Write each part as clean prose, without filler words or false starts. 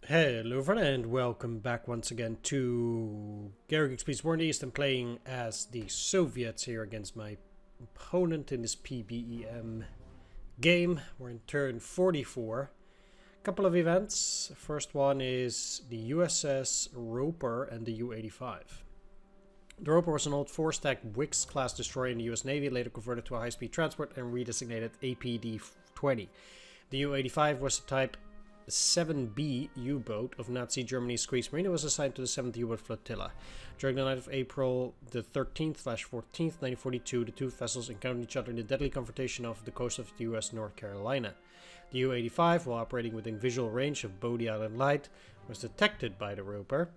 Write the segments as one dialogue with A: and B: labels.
A: Hello everyone and welcome back once again to Grigsby's War in the East. I'm playing as the Soviets here against my opponent in this PBEM game. We're in turn 44. Couple of events. First one is the USS Roper and the U-85. The Roper was an old 4-stack Wicks class destroyer in the US Navy, later converted to a high-speed transport and redesignated APD-20. The U-85 was the type 7B U-boat of Nazi Germany's Kriegsmarine was assigned to the 7th U-boat flotilla. During the night of April the 13th/14th, 1942, the two vessels encountered each other in the deadly confrontation off the coast of the US North Carolina. The U-85, while operating within visual range of Bodie Island Light, was detected by the Roper.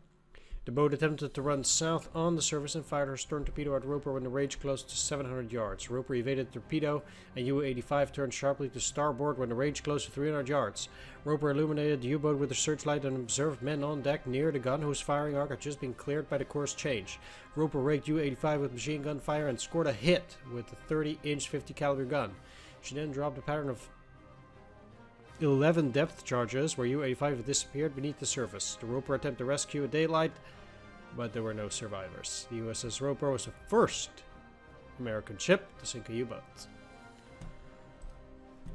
A: The boat attempted to run south on the surface and fired her stern torpedo at Roper when the range closed to 700 yards. Roper evaded the torpedo, and U-85 turned sharply to starboard when the range closed to 300 yards. Roper illuminated the U-boat with a searchlight and observed men on deck near the gun whose firing arc had just been cleared by the course change. Roper raked U-85 with machine gun fire and scored a hit with a 30-inch 50 caliber gun. She then dropped a pattern of 11 depth charges where U-85 disappeared beneath the surface. The Roper attempted to rescue at daylight, but there were no survivors. The USS Roper was the first American ship to sink a U-boat.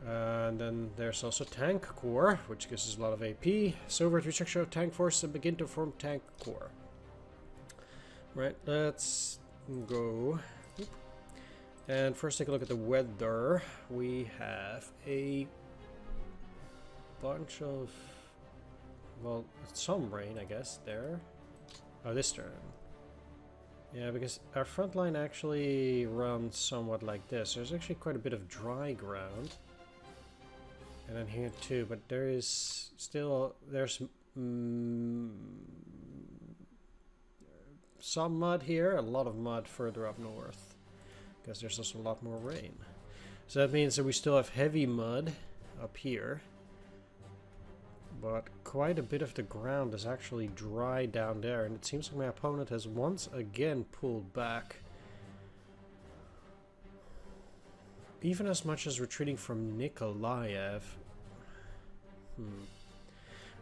A: And then there's also Tank Corps, which gives us a lot of AP. Soviet restructure of tank forces and begin to form Tank Corps. Right, let's go. And first take a look at the weather. We have a bunch of, well, some rain, I guess, there. Oh, this turn. Yeah, because our front line actually runs somewhat like this. There's actually quite a bit of dry ground. And then here too, but there is still, there's some mud here, a lot of mud further up north. Because there's also a lot more rain. So that means that we still have heavy mud up here. But quite a bit of the ground is actually dry down there, and it seems like my opponent has once again pulled back. Even as much as retreating from Nikolaev.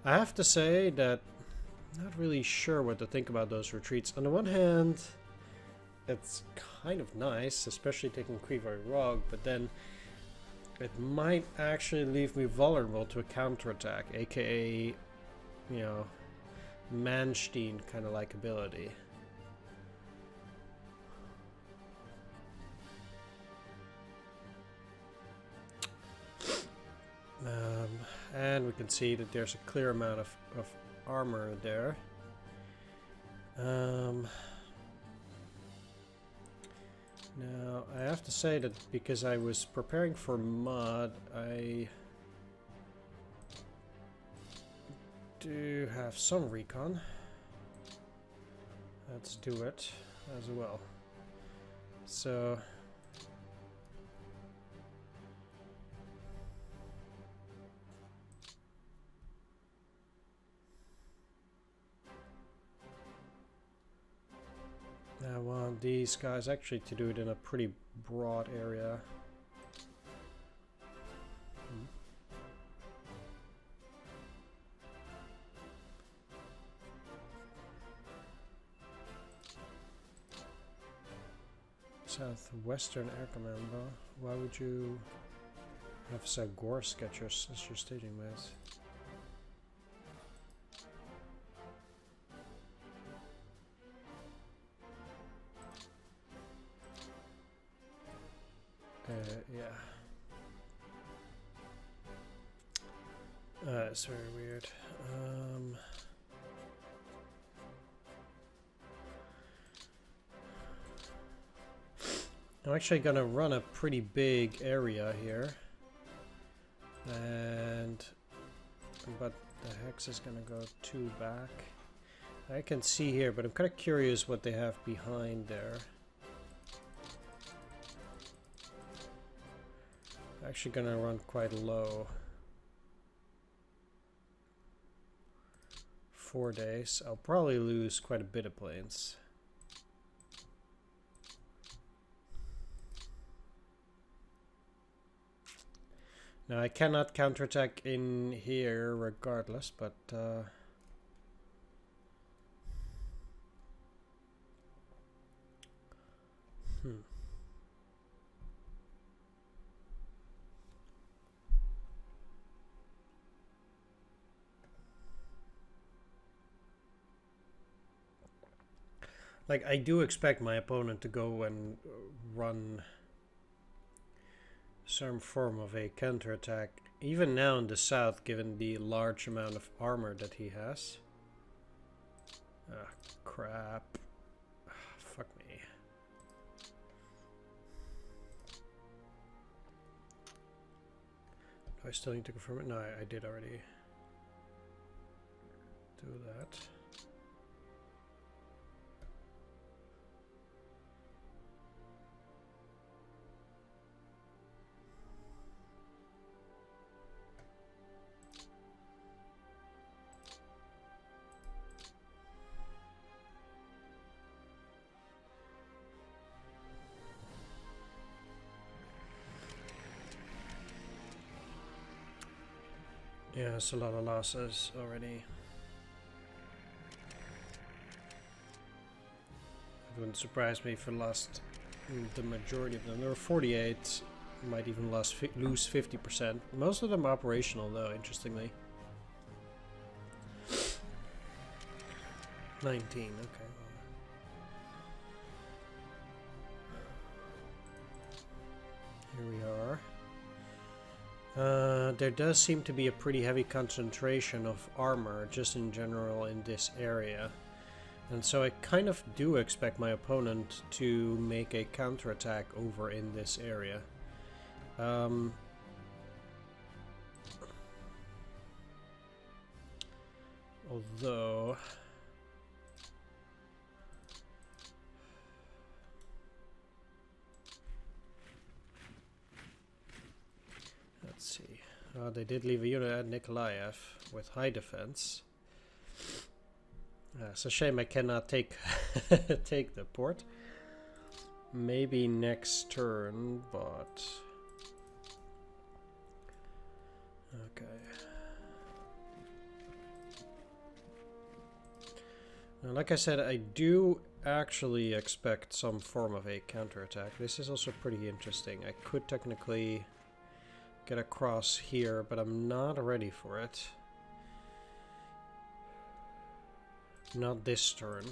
A: I have to say that I'm not really sure what to think about those retreats. On the one hand, it's kind of nice, especially taking Krivoy Rog, but then it might actually leave me vulnerable to a counterattack, aka, you know, Manstein kind of like ability. And we can see that there's a clear amount of armor there. Now, I have to say that because I was preparing for mud, I do have some recon. Let's do it as well. So I want these guys actually to do it in a pretty broad area. Southwestern Air Command, why would you have Zagorsk as your staging base? Yeah. It's very weird. I'm actually gonna run a pretty big area here. But the hex is gonna go 2 back. I can see here, but I'm kind of curious what they have behind there. Actually gonna run quite low. 4 days. I'll probably lose quite a bit of planes. Now I cannot counterattack in here regardless, but like, I do expect my opponent to go and run some form of a counterattack, even now in the south, given the large amount of armor that he has. Ah, crap. Fuck me. Do I still need to confirm it? No, I did already do that. Yeah, it's a lot of losses already. It wouldn't surprise me if we lost the majority of them. There were 48, might even lose 50%. Most of them operational though, interestingly. 19, okay. Here we are. There does seem to be a pretty heavy concentration of armor just in general in this area. And so I kind of do expect my opponent to make a counterattack over in this area. Although... let's see. They did leave a unit at Nikolaev with high defense. It's a shame I cannot take take the port. Maybe next turn, but okay. Now, like I said, I do actually expect some form of a counterattack. This is also pretty interesting. I could technically get across here, but I'm not ready for it. Not this turn.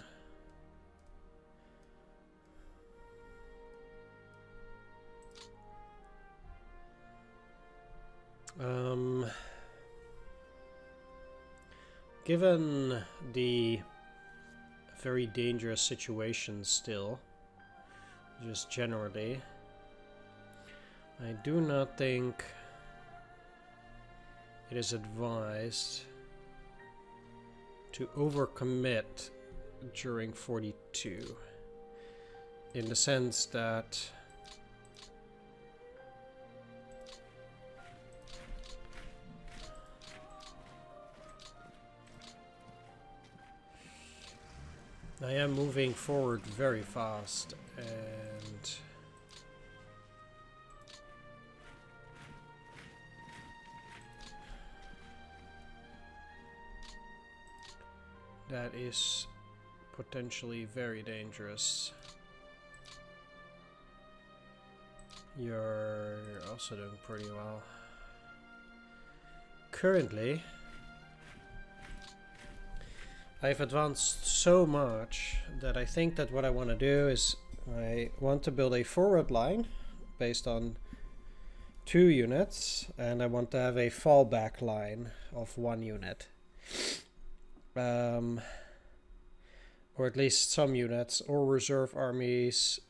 A: Given the very dangerous situation still, just generally, I do not think it is advised to overcommit during 42, in the sense that I am moving forward very fast, and that is potentially very dangerous. You're also doing pretty well. Currently, I've advanced so much that I think that what I want to do is I want to build a forward line based on 2 units, and I want to have a fallback line of 1 unit. Or at least some units, or reserve armies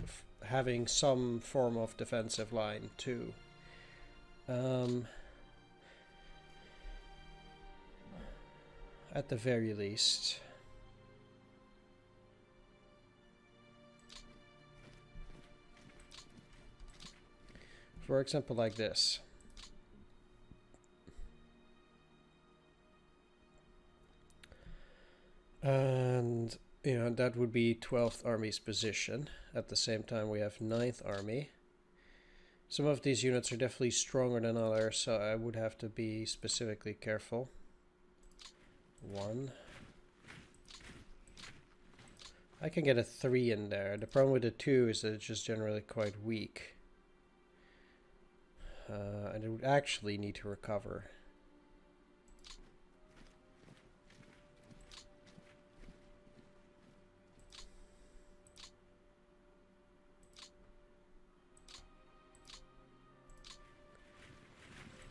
A: having some form of defensive line too. At the very least. For example, like this. And, you know, that would be 12th Army's position. At the same time, we have 9th Army. Some of these units are definitely stronger than others, so I would have to be specifically careful. 1. I can get a 3 in there. The problem with the 2 is that it's just generally quite weak. And it would actually need to recover.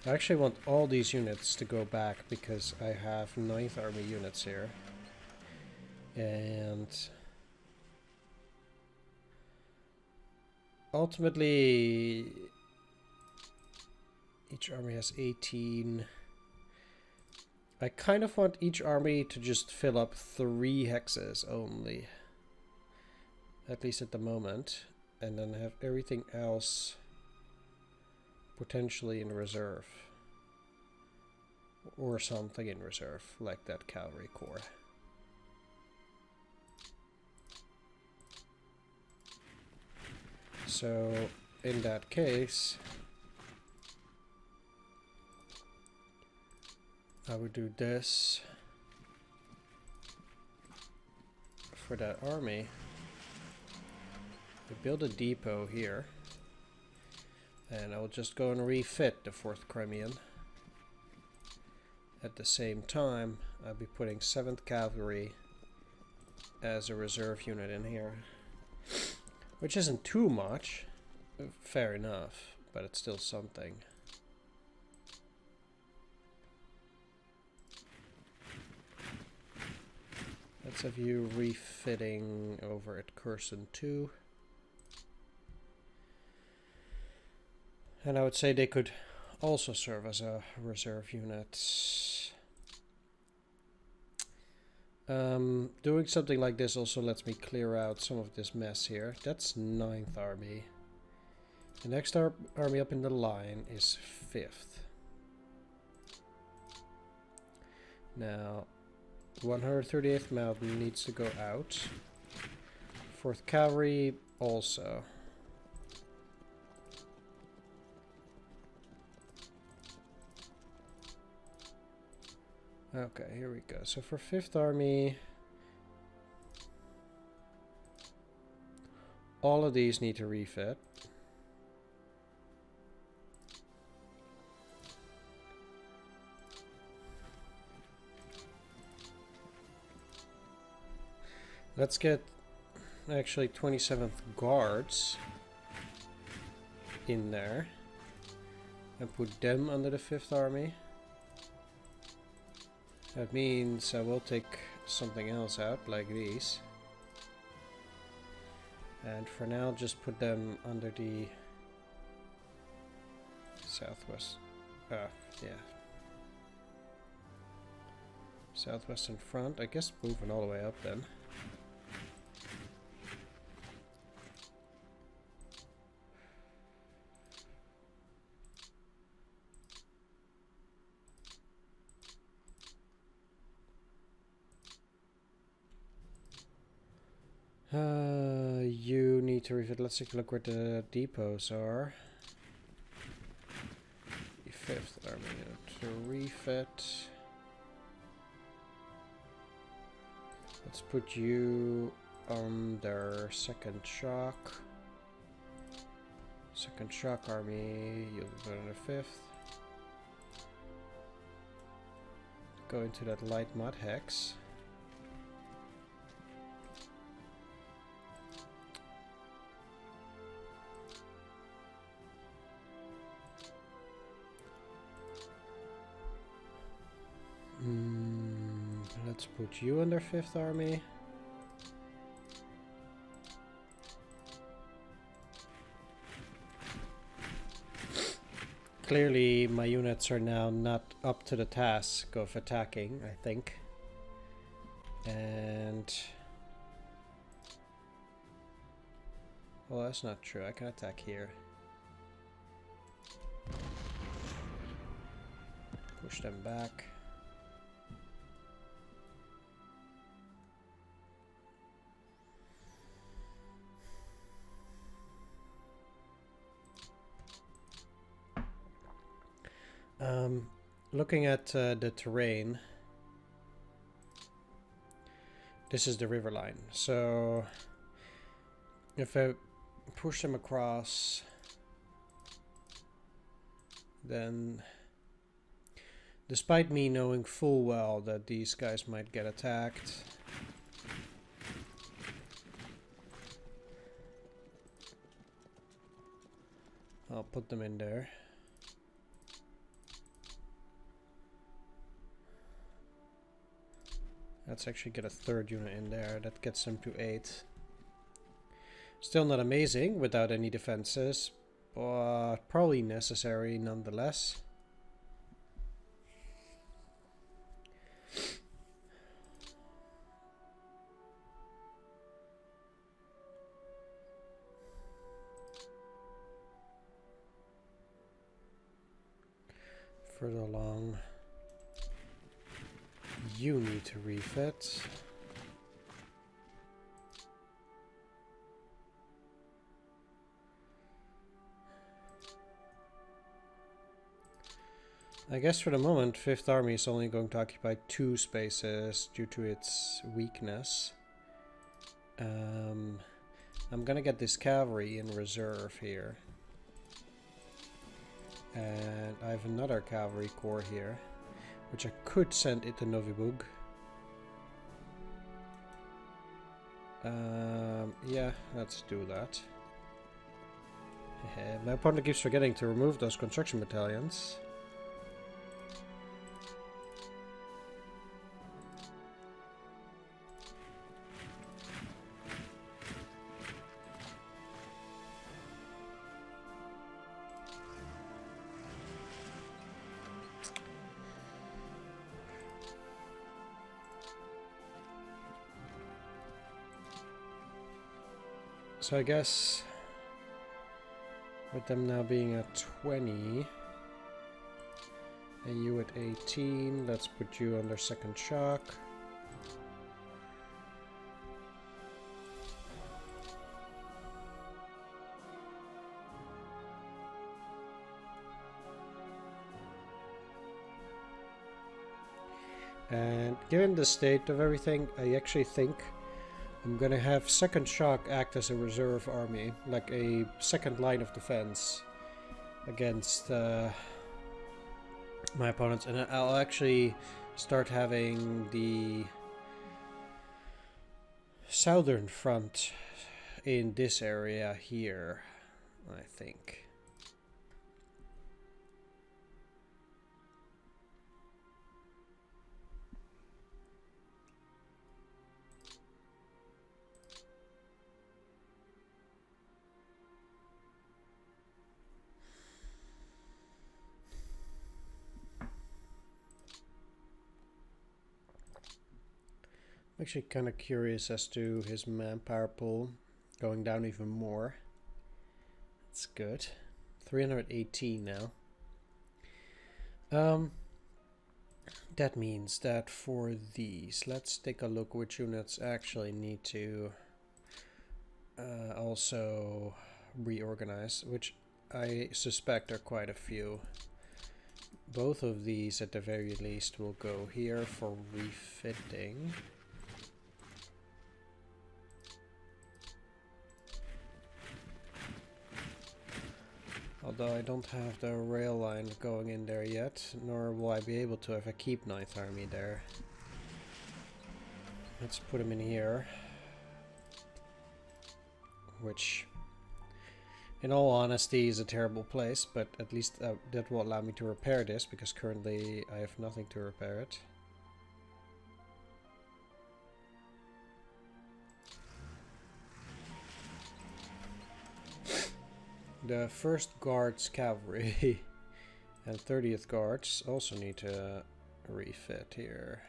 A: I actually want all these units to go back because I have 9th Army units here. And ultimately, each army has 18. I kind of want each army to just fill up 3 hexes only. At least at the moment. And then have everything else potentially in reserve. Or something in reserve, like that cavalry corps. So, in that case, I would do this for that army. We build a depot here. And I'll just go and refit the 4th Crimean. At the same time, I'll be putting 7th Cavalry as a reserve unit in here. Which isn't too much. Fair enough, but it's still something. Let's have you refitting over at Curson 2. And I would say they could also serve as a reserve unit. Doing something like this also lets me clear out some of this mess here. That's 9th Army. The next army up in the line is 5th. Now, 138th Mountain needs to go out. 4th Cavalry also. Okay, here we go. So for 5th Army, all of these need to refit. Let's get actually 27th Guards in there and put them under the 5th Army. That means I will take something else out, like these. And for now, just put them under the southwest. Southwestern front. I guess moving all the way up then. You need to refit. Let's take a look where the depots are. The 5th Army to refit. Let's put you on their 2nd Shock. 2nd Shock Army, you'll be put on the 5th. Go into that light mud hex. Let's put you under 5th Army. Clearly my units are now not up to the task of attacking, I think. And... well, that's not true. I can attack here. Push them back. Looking at the terrain, this is the river line. So if I push them across, then despite me knowing full well that these guys might get attacked, I'll put them in there. Let's actually get a third unit in there. That gets them to 8. Still not amazing without any defenses, but probably necessary nonetheless. Further along, you need to refit. I guess for the moment, 5th Army is only going to occupy 2 spaces due to its weakness. I'm gonna get this cavalry in reserve here. And I have another cavalry corps here, which I could send into Novi Bug. Yeah, let's do that. My opponent keeps forgetting to remove those construction battalions. So I guess with them now being at 20 and you at 18, let's put you under second shock. And given the state of everything, I actually think I'm gonna have second shock act as a reserve army, like a second line of defense against my opponents, and I'll actually start having the southern front in this area here, I think. I'm actually kind of curious as to his manpower pool going down even more. That's good. 318 now. That means that for these, let's take a look which units actually need to also reorganize, which I suspect are quite a few. Both of these at the very least will go here for refitting. Although I don't have the rail line going in there yet, nor will I be able to if I keep 9th Army there. Let's put them in here. Which, in all honesty, is a terrible place, but at least that will allow me to repair this, because currently I have nothing to repair it. The 1st Guards Cavalry and 30th Guards also need to refit here.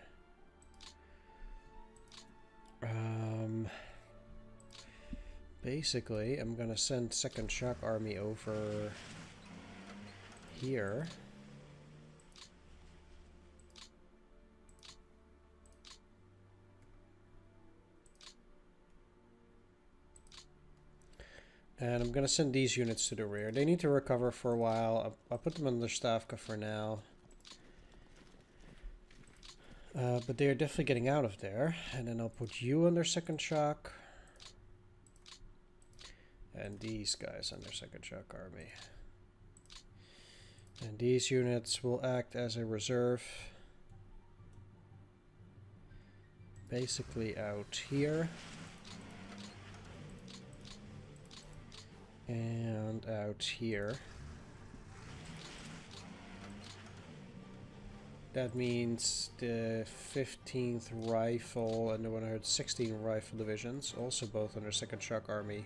A: Basically, I'm gonna send 2nd Shock Army over here. And I'm gonna send these units to the rear. They need to recover for a while. I'll put them under Stavka for now. But they are definitely getting out of there. And then I'll put you under second shock. And these guys under second shock army. And these units will act as a reserve. Basically out here. And out here. That means the 15th Rifle and the 116th Rifle Divisions, also both under second shock army,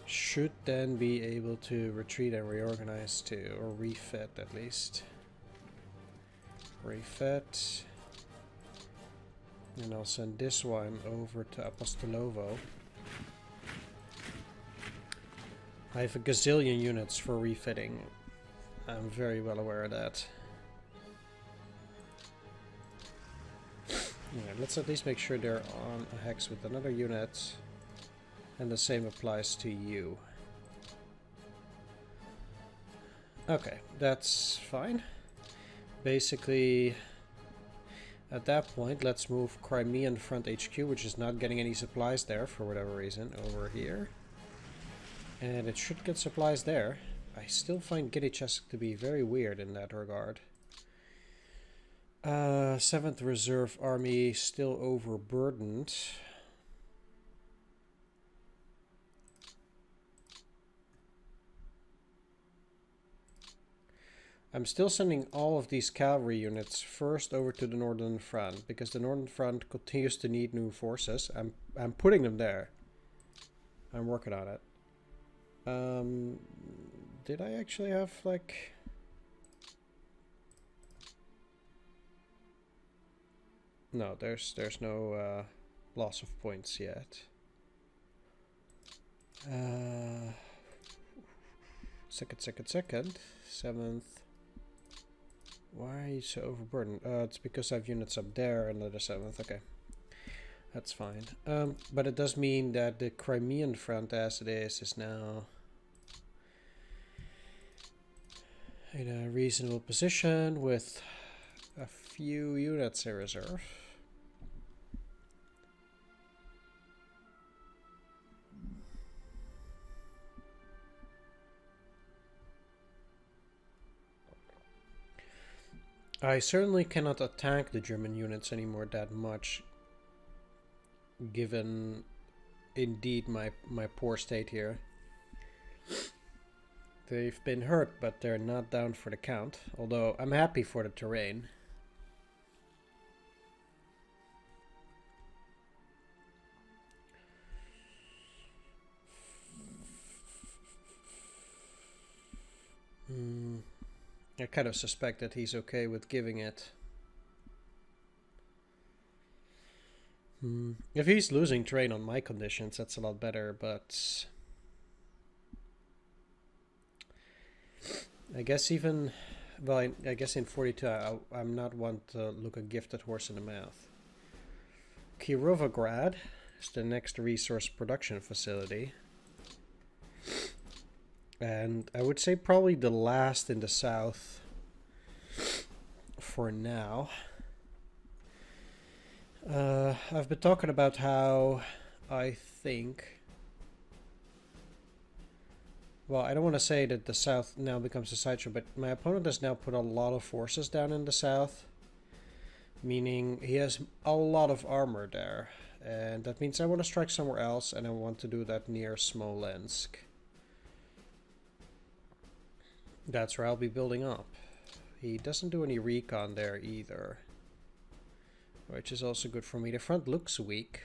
A: should then be able to retreat and reorganize to, or refit at least. Refit. And I'll send this one over to Apostolovo. I have a gazillion units for refitting. I'm very well aware of that. Yeah, let's at least make sure they're on a hex with another unit. And the same applies to you. Okay, that's fine. Basically, at that point, let's move Crimean Front HQ, which is not getting any supplies there for whatever reason, over here. And it should get supplies there. I still find Giddychesk to be very weird in that regard. 7th Reserve Army still overburdened. I'm still sending all of these cavalry units first over to the Northern Front, because the Northern Front continues to need new forces. I'm putting them there. I'm working on it. Did I actually have, like... No, there's no loss of points yet. Second. 7th. Why are you so overburdened? It's because I have units up there under the 7th. Okay. That's fine. But it does mean that the Crimean Front, as it is now in a reasonable position with a few units in reserve. I certainly cannot attack the German units anymore that much, given indeed my poor state here. They've been hurt, but they're not down for the count, although I'm happy for the terrain. I kind of suspect that he's okay with giving it. If he's losing terrain on my conditions, that's a lot better, but... I guess even... Well, I guess in 42 I'm not one to look a gifted horse in the mouth. Kirovograd is the next resource production facility. And I would say probably the last in the south for now. I've been talking about how I think... Well, I don't want to say that the south now becomes a sideshow, but my opponent has now put a lot of forces down in the south. Meaning he has a lot of armor there. And that means I want to strike somewhere else, and I want to do that near Smolensk. That's where I'll be building up. He doesn't do any recon there either, which is also good for me. The front looks weak,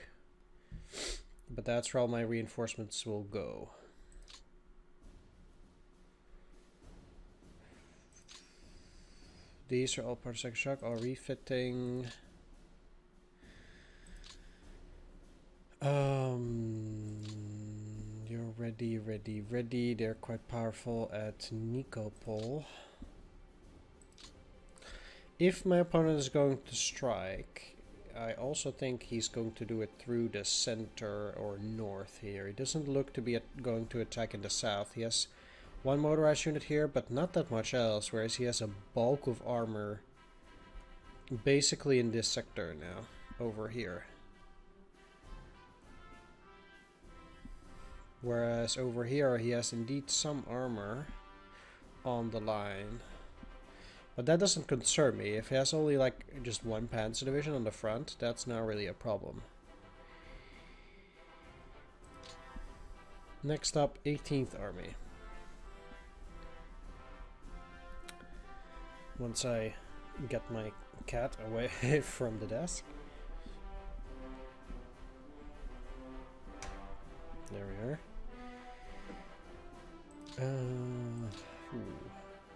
A: but that's where all my reinforcements will go. These are all part of second shock, all refitting. You're ready. They're quite powerful at Nikopol. If my opponent is going to strike, I also think he's going to do it through the center or north here. He doesn't look to be going to attack in the south. He has one motorized unit here, but not that much else, whereas he has a bulk of armor basically in this sector now, over here. Whereas over here he has indeed some armor on the line. But that doesn't concern me. If he has only like just one Panzer division on the front, that's not really a problem. Next up, 18th Army. Once I get my cat away from the desk. There we are.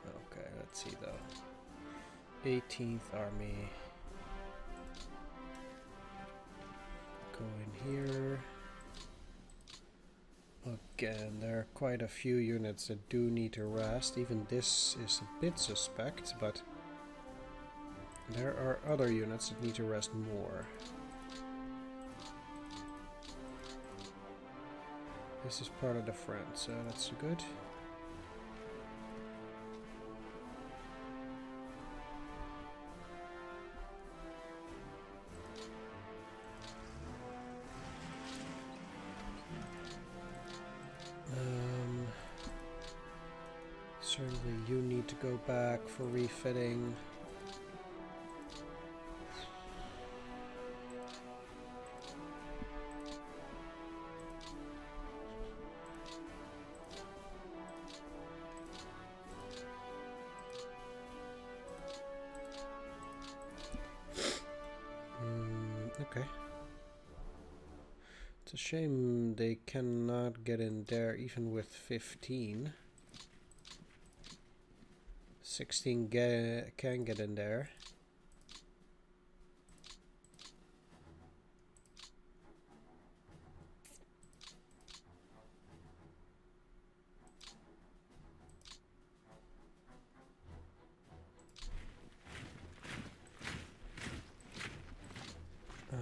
A: Okay, let's see though. 18th Army. Go in here. Again, there are quite a few units that do need to rest. Even this is a bit suspect, but there are other units that need to rest more. This is part of the front, so that's good. Certainly you need to go back for refitting. Okay. It's a shame they cannot get in there even with 15. 16 can get in there. Uh,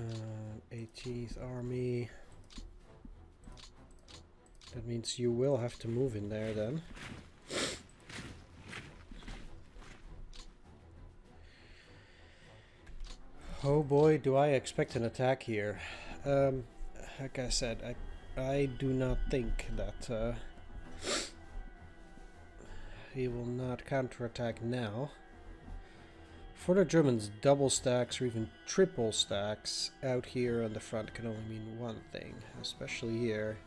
A: 18th Army. That means you will have to move in there then. Oh boy, do I expect an attack here. Like I said, I do not think that he will not counterattack now. For the Germans, double stacks or even triple stacks out here on the front can only mean one thing. Especially here.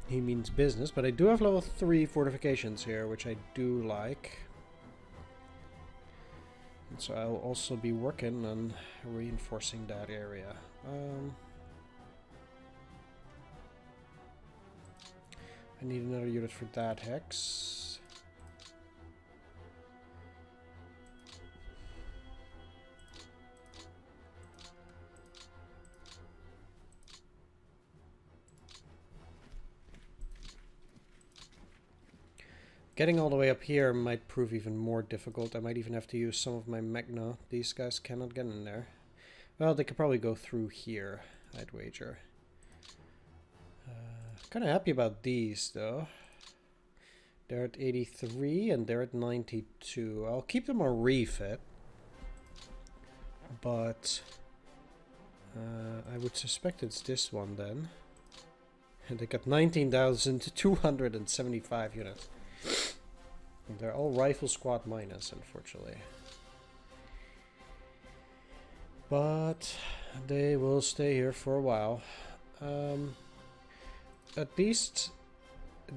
A: He means business, but I do have level 3 fortifications here, which I do like. So I'll also be working on reinforcing that area. I need another unit for that hex. Getting all the way up here might prove even more difficult. I might even have to use some of my Magna. These guys cannot get in there. Well, they could probably go through here, I'd wager. Kind of happy about these, though. They're at 83 and they're at 92. I'll keep them on refit. But I would suspect it's this one then. And they got 19,275 units. They're all rifle squad minus, unfortunately. But they will stay here for a while. At least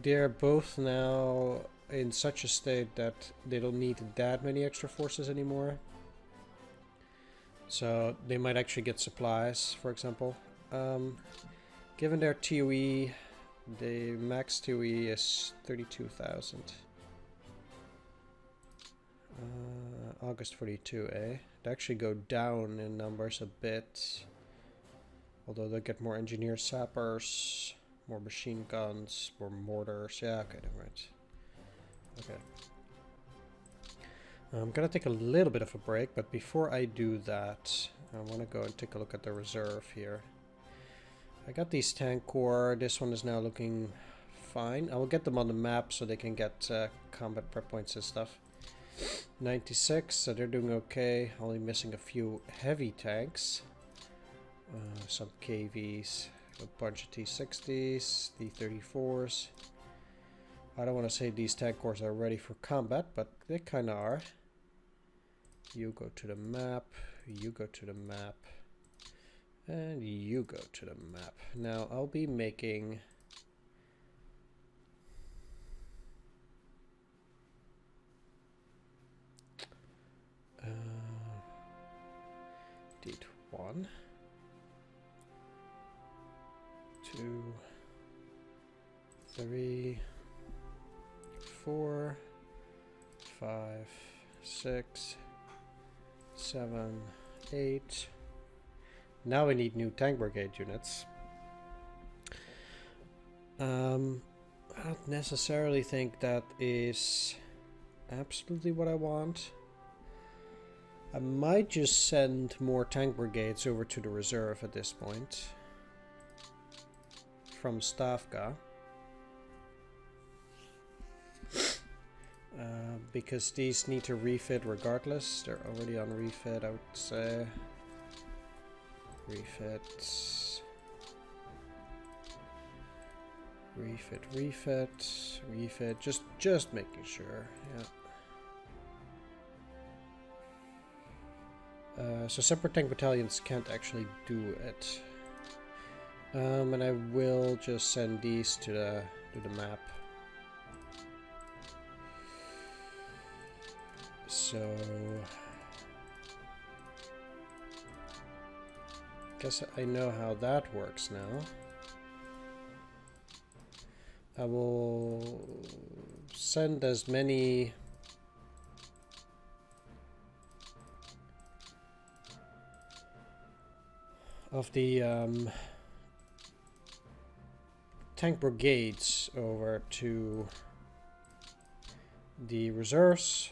A: they're both now in such a state that they don't need that many extra forces anymore. So they might actually get supplies, for example. Given their TOE, the max TOE is 32,000. August 42, eh? They actually go down in numbers a bit. Although they get more engineer sappers, more machine guns, more mortars. Yeah, okay, never mind. Okay. I'm gonna take a little bit of a break, but before I do that, I want to go and take a look at the reserve here. I got these tank corps. This one is now looking fine. I will get them on the map so they can get combat prep points and stuff. 96, so they're doing okay. Only missing a few heavy tanks. Some KVs, a bunch of T60s, T34s. I don't want to say these tank corps are ready for combat, but they kind of are. You go to the map, you go to the map, and you go to the map. Now I'll be making did 1, 2, 3, 4, 5, 6, 7, 8. Now we need new tank brigade units. I don't necessarily think that is absolutely what I want. I might just send more tank brigades over to the reserve at this point from Stavka. Because these need to refit regardless. They're already on refit, I would say. Refit. Refit, refit, refit. Just making sure, yeah. So separate tank battalions can't actually do it. And I will just send these to the map. So guess I know how that works now. I will send as many of the tank brigades over to the reserves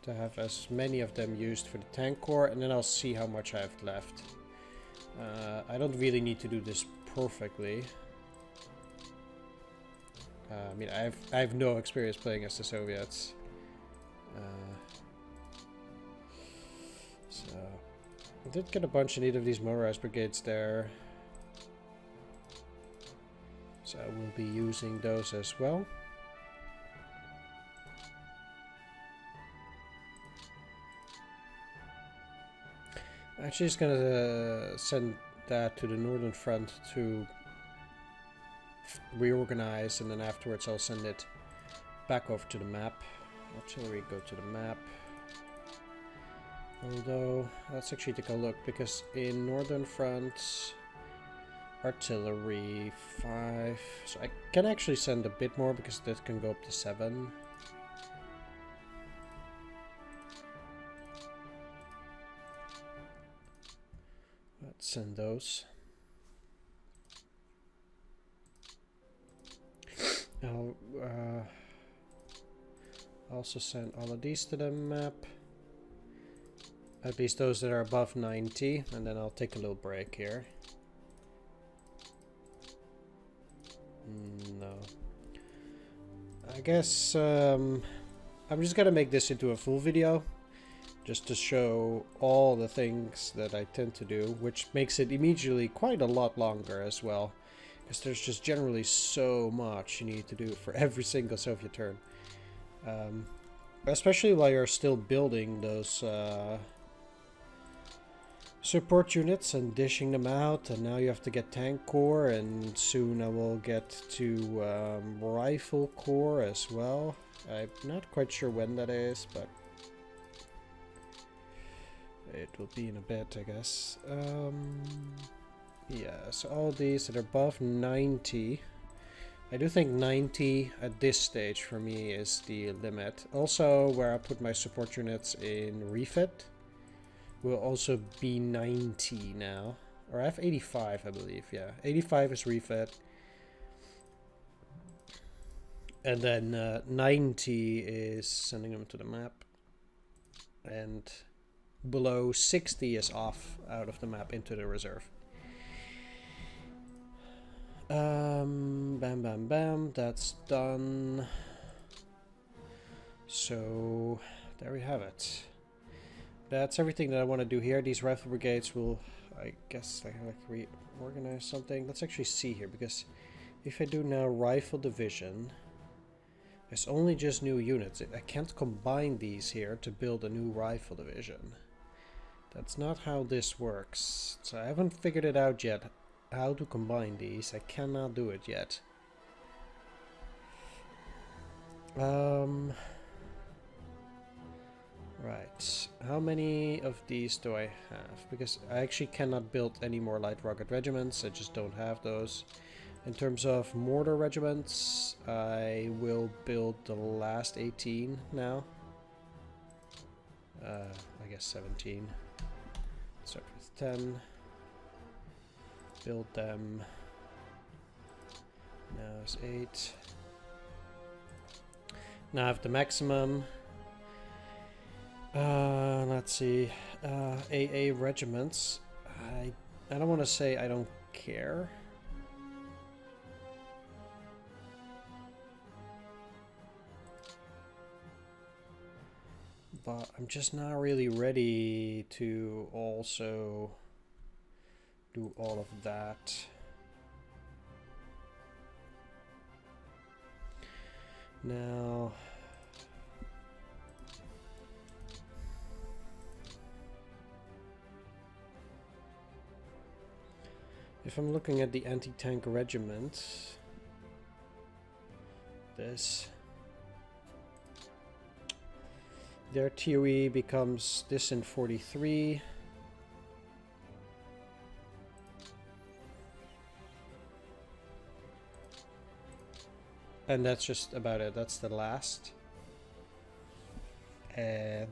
A: to have as many of them used for the tank corps, and then I'll see how much I have left. I don't really need to do this perfectly. I mean, I have no experience playing as the Soviets, so I did get a bunch of need of these motorized brigades there, so I will be using those as well. Actually, just gonna send that to the northern front to reorganize, and then afterwards I'll send it back over to the map. Artillery, go to the map. Although, let's actually take a look, because in northern front, artillery 5. So I can actually send a bit more because that can go up to 7. Let's send those. I'll also send all of these to the map. At least those that are above 90, and then I'll take a little break here. No. I guess I'm just gonna make this into a full video, just to show all the things that I tend to do, which makes it immediately quite a lot longer as well, because there's just generally so much you need to do for every single Soviet turn. Especially while you're still building those support units and dishing them out, and now you have to get tank corps, and soon I will get to rifle corps as well. I'm not quite sure when that is, but it will be in a bit, I guess. Yeah, so all these that are above 90. I do think 90 at this stage for me is the limit. Also, where I put my support units in refit will also be 90 now. Or I have 85, I believe, yeah. 85 is refit. And then 90 is sending them to the map. And below 60 is off out of the map into the reserve. Bam, bam, bam, that's done. So there we have it. That's everything that I want to do here. These rifle brigades will, I guess, like reorganize something. Let's actually see here, because if I do now rifle division, there's only just new units. I can't combine these here to build a new rifle division. That's not how this works. So I haven't figured it out yet how to combine these. I cannot do it yet. Right, how many of these do I have? Because I actually cannot build any more light rugged regiments, I just don't have those. In terms of mortar regiments, I will build the last 18 now. I guess 17. Start with 10. Build them. Now it's 8. Now I have the maximum. Let's see. AA regiments. I don't want to say I don't care. But I'm just not really ready to also do all of that. Now, if I'm looking at the anti-tank regiment, their TOE becomes this in 43. And that's just about it. That's the last. And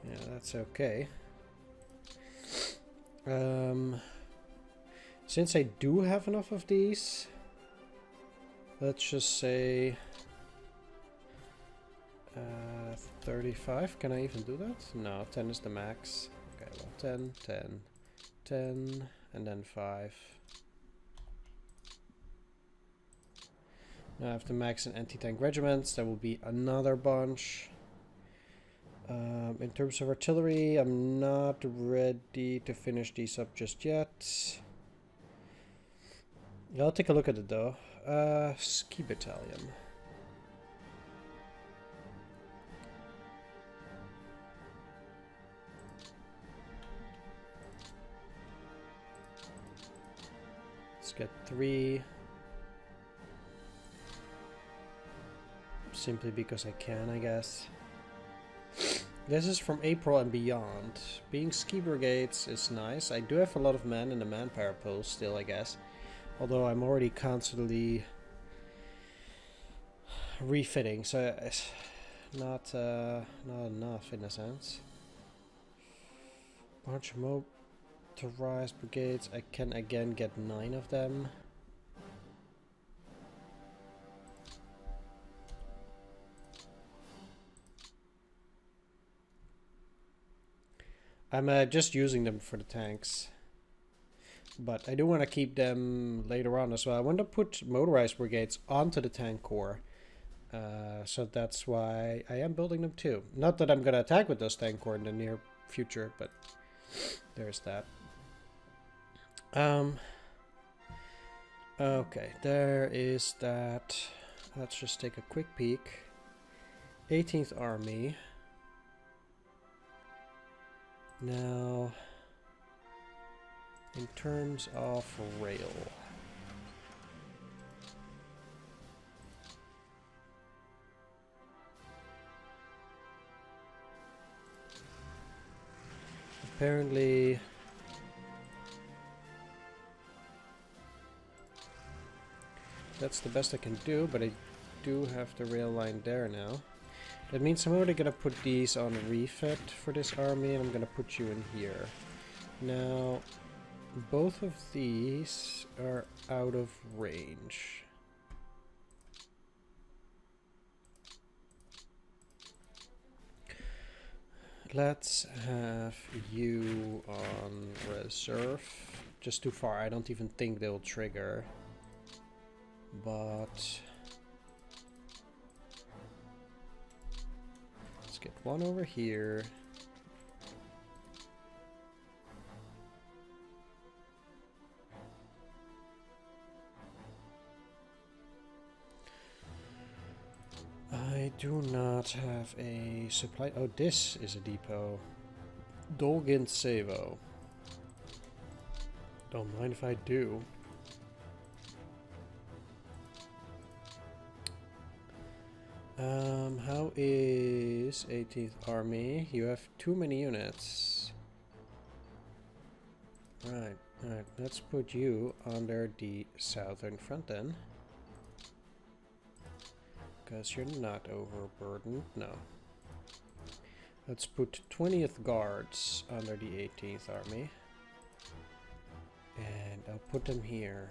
A: yeah, that's okay. Since I do have enough of these, let's just say 35. Can I even do that? No, 10 is the max. Okay, well, 10, 10, 10, and then 5. Now I have to max in anti-tank regiments. There will be another bunch. In terms of artillery, I'm not ready to finish these up just yet. I'll take a look at it though. Ski battalion. Let's get 3. Simply because I can, I guess. This is from April and beyond. Being ski brigades is nice. I do have a lot of men in the manpower pool still, I guess. Although I'm already constantly refitting, so it's not enough in a sense. Bunch of motorized brigades. I can again get 9 of them. I'm just using them for the tanks, but I do want to keep them later on as well. I want to put motorized brigades onto the tank corps, so that's why I am building them too. Not that I'm going to attack with those tank corps in the near future, but there's that. Okay, there is that. Let's just take a quick peek. 18th Army. Now, in terms of rail, apparently that's the best I can do, but I do have the rail line there now. That means I'm already gonna put these on refit for this army, and I'm gonna put you in here. Now, both of these are out of range. Let's have you on reserve. Just too far. I don't even think they'll trigger. But get one over here. I do not have a supply. Oh, this is a depot. Dolgin Savo. Don't mind if I do. How is 18th Army? You have too many units. Right, alright, let's put you under the southern front then. Because you're not overburdened, no. Let's put 20th Guards under the 18th Army. And I'll put them here.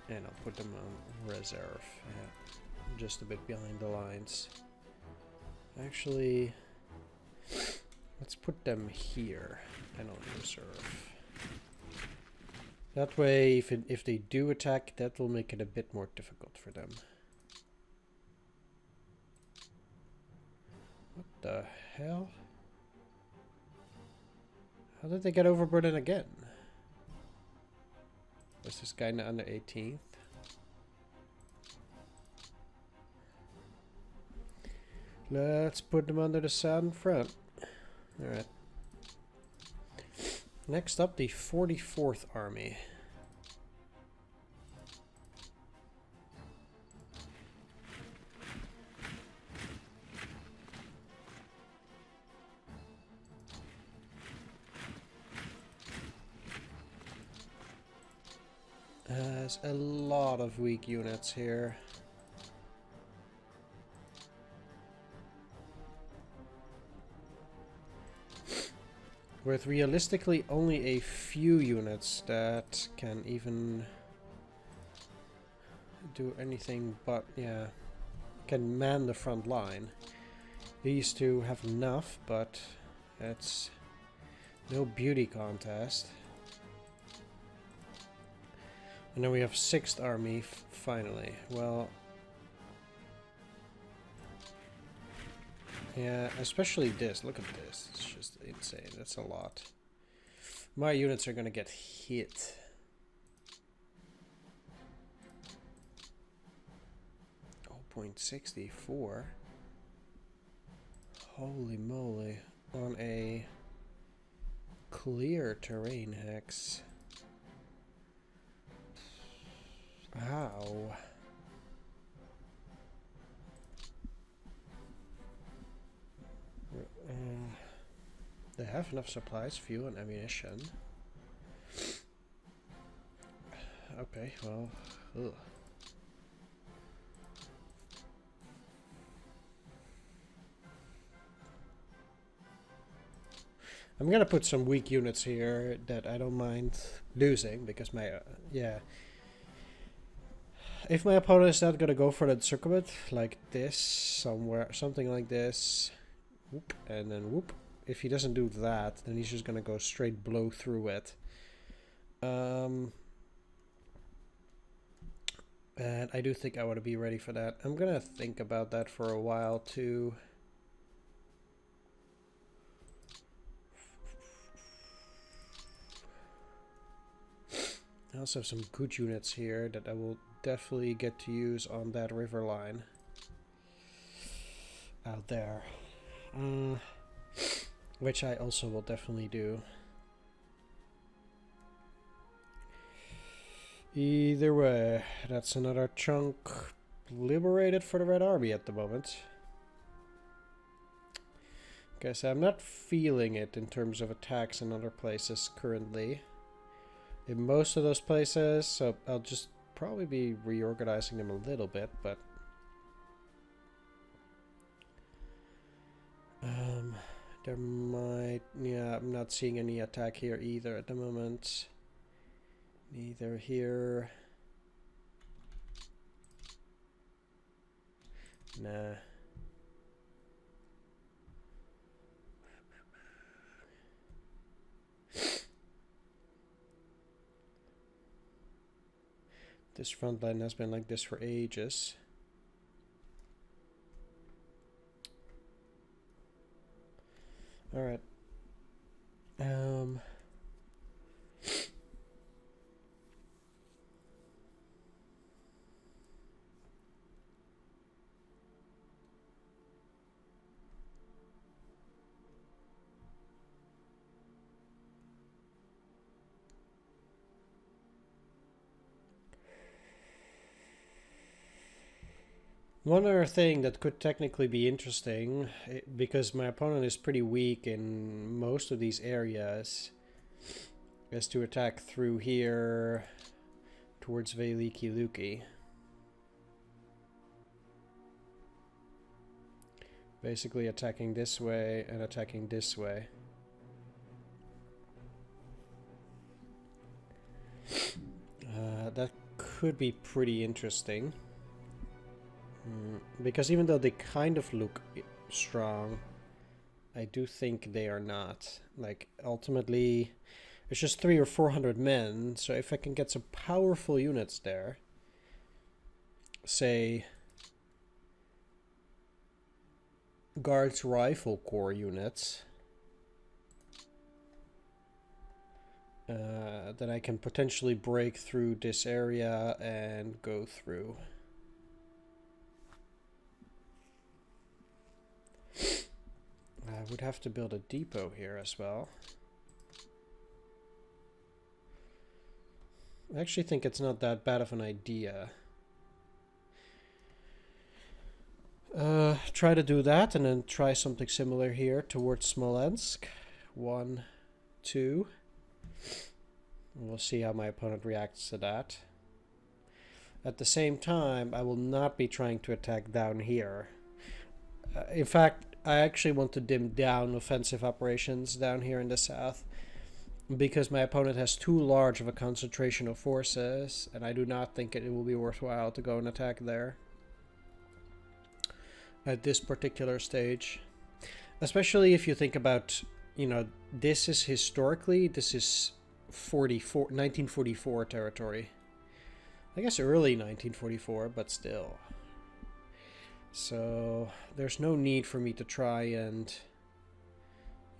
A: And I'll put them on reserve. Yeah. Just a bit behind the lines. Actually, let's put them here and on reserve. That way, if they do attack, that will make it a bit more difficult for them. What the hell? How did they get overburdened again? Was this guy not under 18th? Let's put them under the southern front. Alright. Next up, the 44th Army. Has a lot of weak units here. With realistically only a few units that can even do anything but, yeah, can man the front line. These two have enough, but it's no beauty contest. And then we have 6th Army, finally. Well, yeah, especially this. Look at this. It's just insane. That's a lot. My units are gonna get hit. Oh, 0.64. Holy moly. On a clear terrain hex. How? They have enough supplies, fuel, and ammunition. Okay, well, ugh. I'm gonna put some weak units here that I don't mind losing because my yeah. If my opponent is not gonna go for that circumvent like this somewhere, something like this, whoop, and then whoop. If he doesn't do that, then he's just gonna go straight blow through it. And I do think I want to be ready for that. I'm gonna think about that for a while too. I also have some good units here that I will definitely get to use on that river line out there. Which I also will definitely do. Either way, that's another chunk liberated for the Red Army at the moment. Guess I'm not feeling it in terms of attacks in other places currently. In most of those places, so I'll just probably be reorganizing them a little bit, but there might, yeah, I'm not seeing any attack here either at the moment. Neither here. Nah. This front line has been like this for ages. Alright. One other thing that could technically be interesting, because my opponent is pretty weak in most of these areas, is to attack through here towards Veliki Luki. Basically attacking this way and attacking this way. That could be pretty interesting. Because even though they kind of look strong, I do think they are not. Like, ultimately, it's just 300 or 400 men, so if I can get some powerful units there, say Guards Rifle Corps units, then I can potentially break through this area and go through. I would have to build a depot here as well. I actually think it's not that bad of an idea. Try to do that and then try something similar here towards Smolensk. 1, 2. We'll see how my opponent reacts to that. At the same time, I will not be trying to attack down here. In fact, I actually want to dim down offensive operations down here in the south, because my opponent has too large of a concentration of forces, and I do not think it will be worthwhile to go and attack there at this particular stage. Especially if you think about, you know, this is 1944 territory. I guess early 1944, but still. So there's no need for me to try and,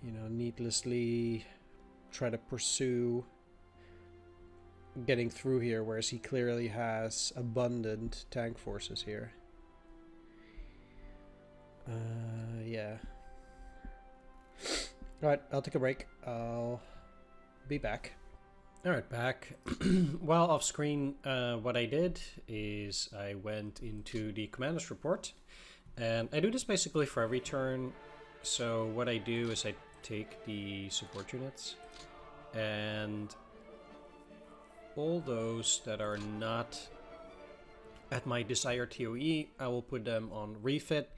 A: you know, needlessly try to pursue getting through here, whereas he clearly has abundant tank forces here. Yeah. Alright, I'll take a break. I'll be back. Alright, back. While off screen, what I did is I went into the commander's report, and I do this basically for every turn. So what I do is I take the support units, and all those that are not at my desired TOE, I will put them on refit.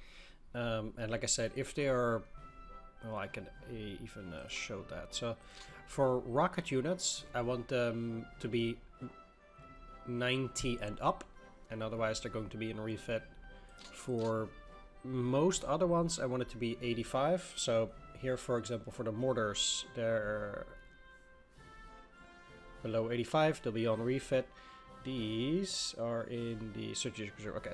A: And like I said, if they are, well, I can even show that. So for rocket units, I want them to be 90 and up, and otherwise they're going to be in refit. For most other ones, I want it to be 85. So here, for example, for the mortars, they're below 85, they'll be on refit. These are in the strategic reserve. Okay.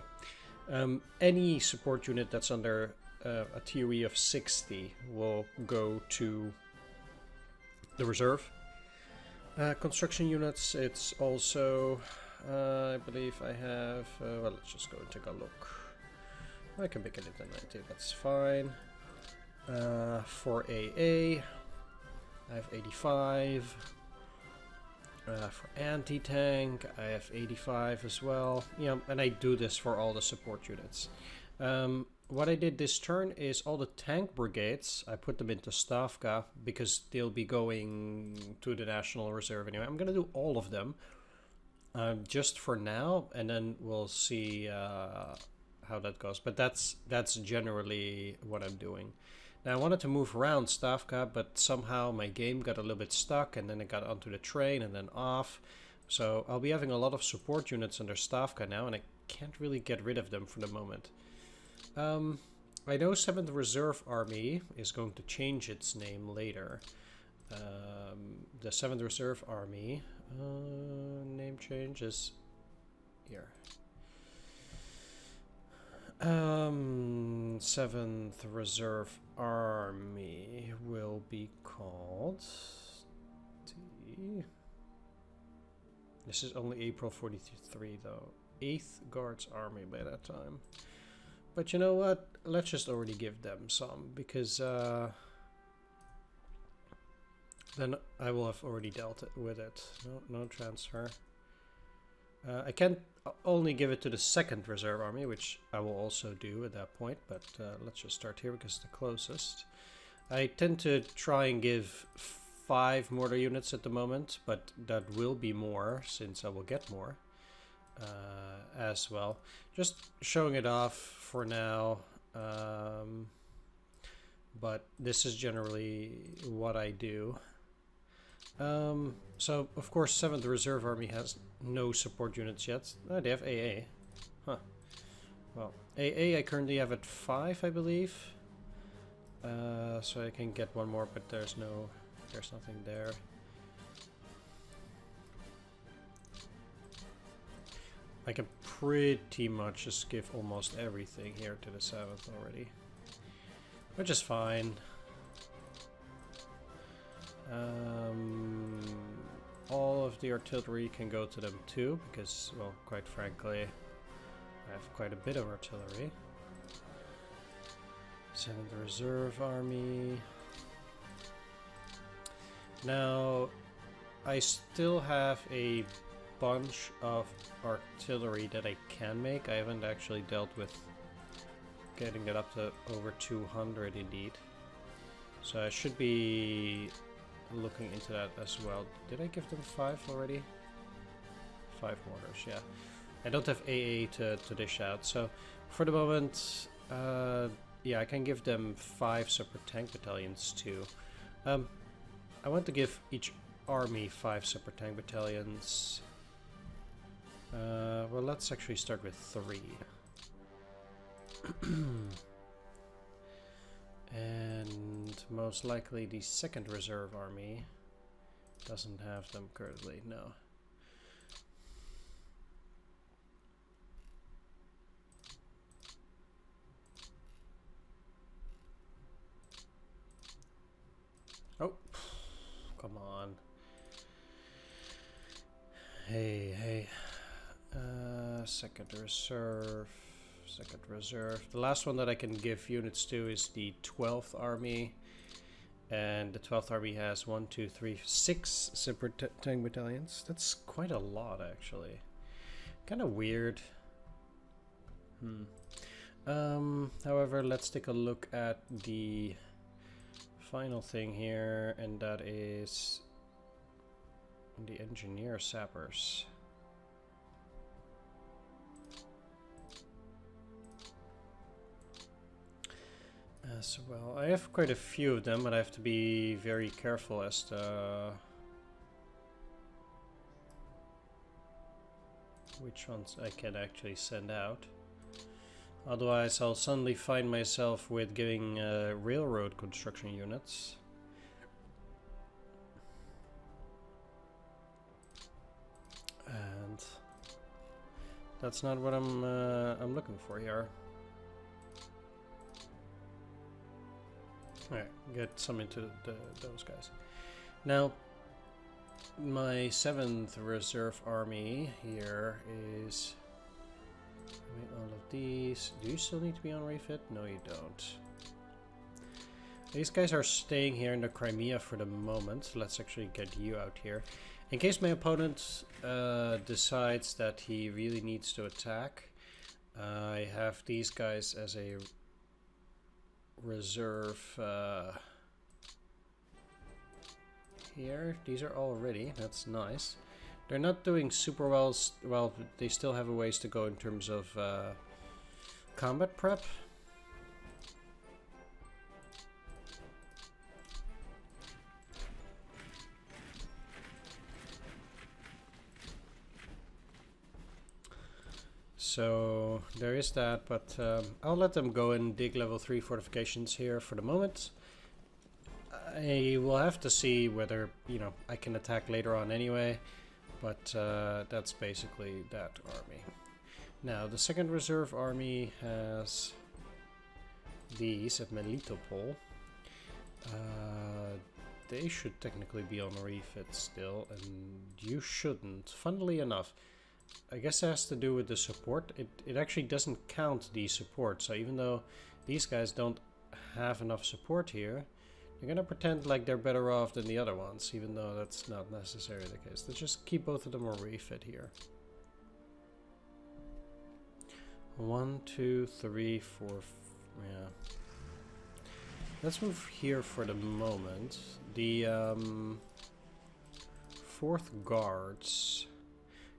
A: Any support unit that's under a TOE of 60 will go to the reserve. Construction units, it's also, I believe I have, well, let's just go and take a look. I can make it into 90, that's fine. For AA, I have 85. For anti-tank, I have 85 as well. Yeah, and I do this for all the support units. What I did this turn is all the tank brigades, I put them into Stavka because they'll be going to the National Reserve anyway. I'm going to do all of them just for now, and then we'll see how that goes. But that's generally what I'm doing. Now I wanted to move around Stavka, but somehow my game got a little bit stuck, and then it got onto the train and then off. So I'll be having a lot of support units under Stavka now, and I can't really get rid of them for the moment. I know 7th Reserve Army is going to change its name later. The 7th Reserve Army, name change is here. 7th Reserve army will be called... This is only April 43 though. 8th Guards Army by that time. But you know what? Let's just already give them some, because then I will have already dealt with it. No transfer. I can only give it to the 2nd Reserve Army, which I will also do at that point, but let's just start here because it's the closest. I tend to try and give 5 mortar units at the moment, but that will be more since I will get more as well. Just showing it off for now, but this is generally what I do. So of course 7th Reserve Army has no support units yet. Oh, they have AA. Huh. Well, AA I currently have at 5, I believe. So I can get one more, but there's nothing there. I can pretty much just give almost everything here to the 7th already, which is fine. All of the artillery can go to them too, because, well, quite frankly, I have quite a bit of artillery. 7th Reserve Army. Now, I still have a bunch of artillery that I can make. I haven't actually dealt with getting it up to over 200 indeed. So I should be looking into that as well. Did I give them 5 already? 5 mortars, yeah. I don't have AA to dish out, so for the moment, yeah, I can give them 5 separate tank battalions too. I want to give each army 5 separate tank battalions. Well, let's actually start with 3. And most likely the 2nd Reserve Army doesn't have them currently, no. Oh, come on. Hey. 2nd Reserve. 2nd Reserve. The last one that I can give units to is the 12th Army. And the 12th Army has 1, 2, 3, 6 separate tank battalions. That's quite a lot, actually. Kind of weird. However, let's take a look at the final thing here, and that is the engineer sappers. As well, I have quite a few of them, but I have to be very careful as to which ones I can actually send out. Otherwise, I'll suddenly find myself with giving railroad construction units. And that's not what I'm looking for here. Alright, get some into those guys. Now, my 7th Reserve Army here is all of these. Do you still need to be on refit? No, you don't. These guys are staying here in the Crimea for the moment. Let's actually get you out here. In case my opponent decides that he really needs to attack, I have these guys as a reserve here. These are all ready. That's nice. They're not doing super well. Well, they still have a ways to go in terms of combat prep. So there is that, but I'll let them go and dig level 3 fortifications here for the moment. I will have to see whether, you know, I can attack later on anyway, but that's basically that army. Now, the 2nd Reserve Army has these at Melitopol. They should technically be on refit still, and you shouldn't. Funnily enough, I guess it has to do with the support. It actually doesn't count the support, so even though these guys don't have enough support here, they're gonna pretend like they're better off than the other ones, even though that's not necessarily the case. Let's just keep both of them on refit here. 1, 2, 3, 4, yeah. Let's move here for the moment. The 4th guards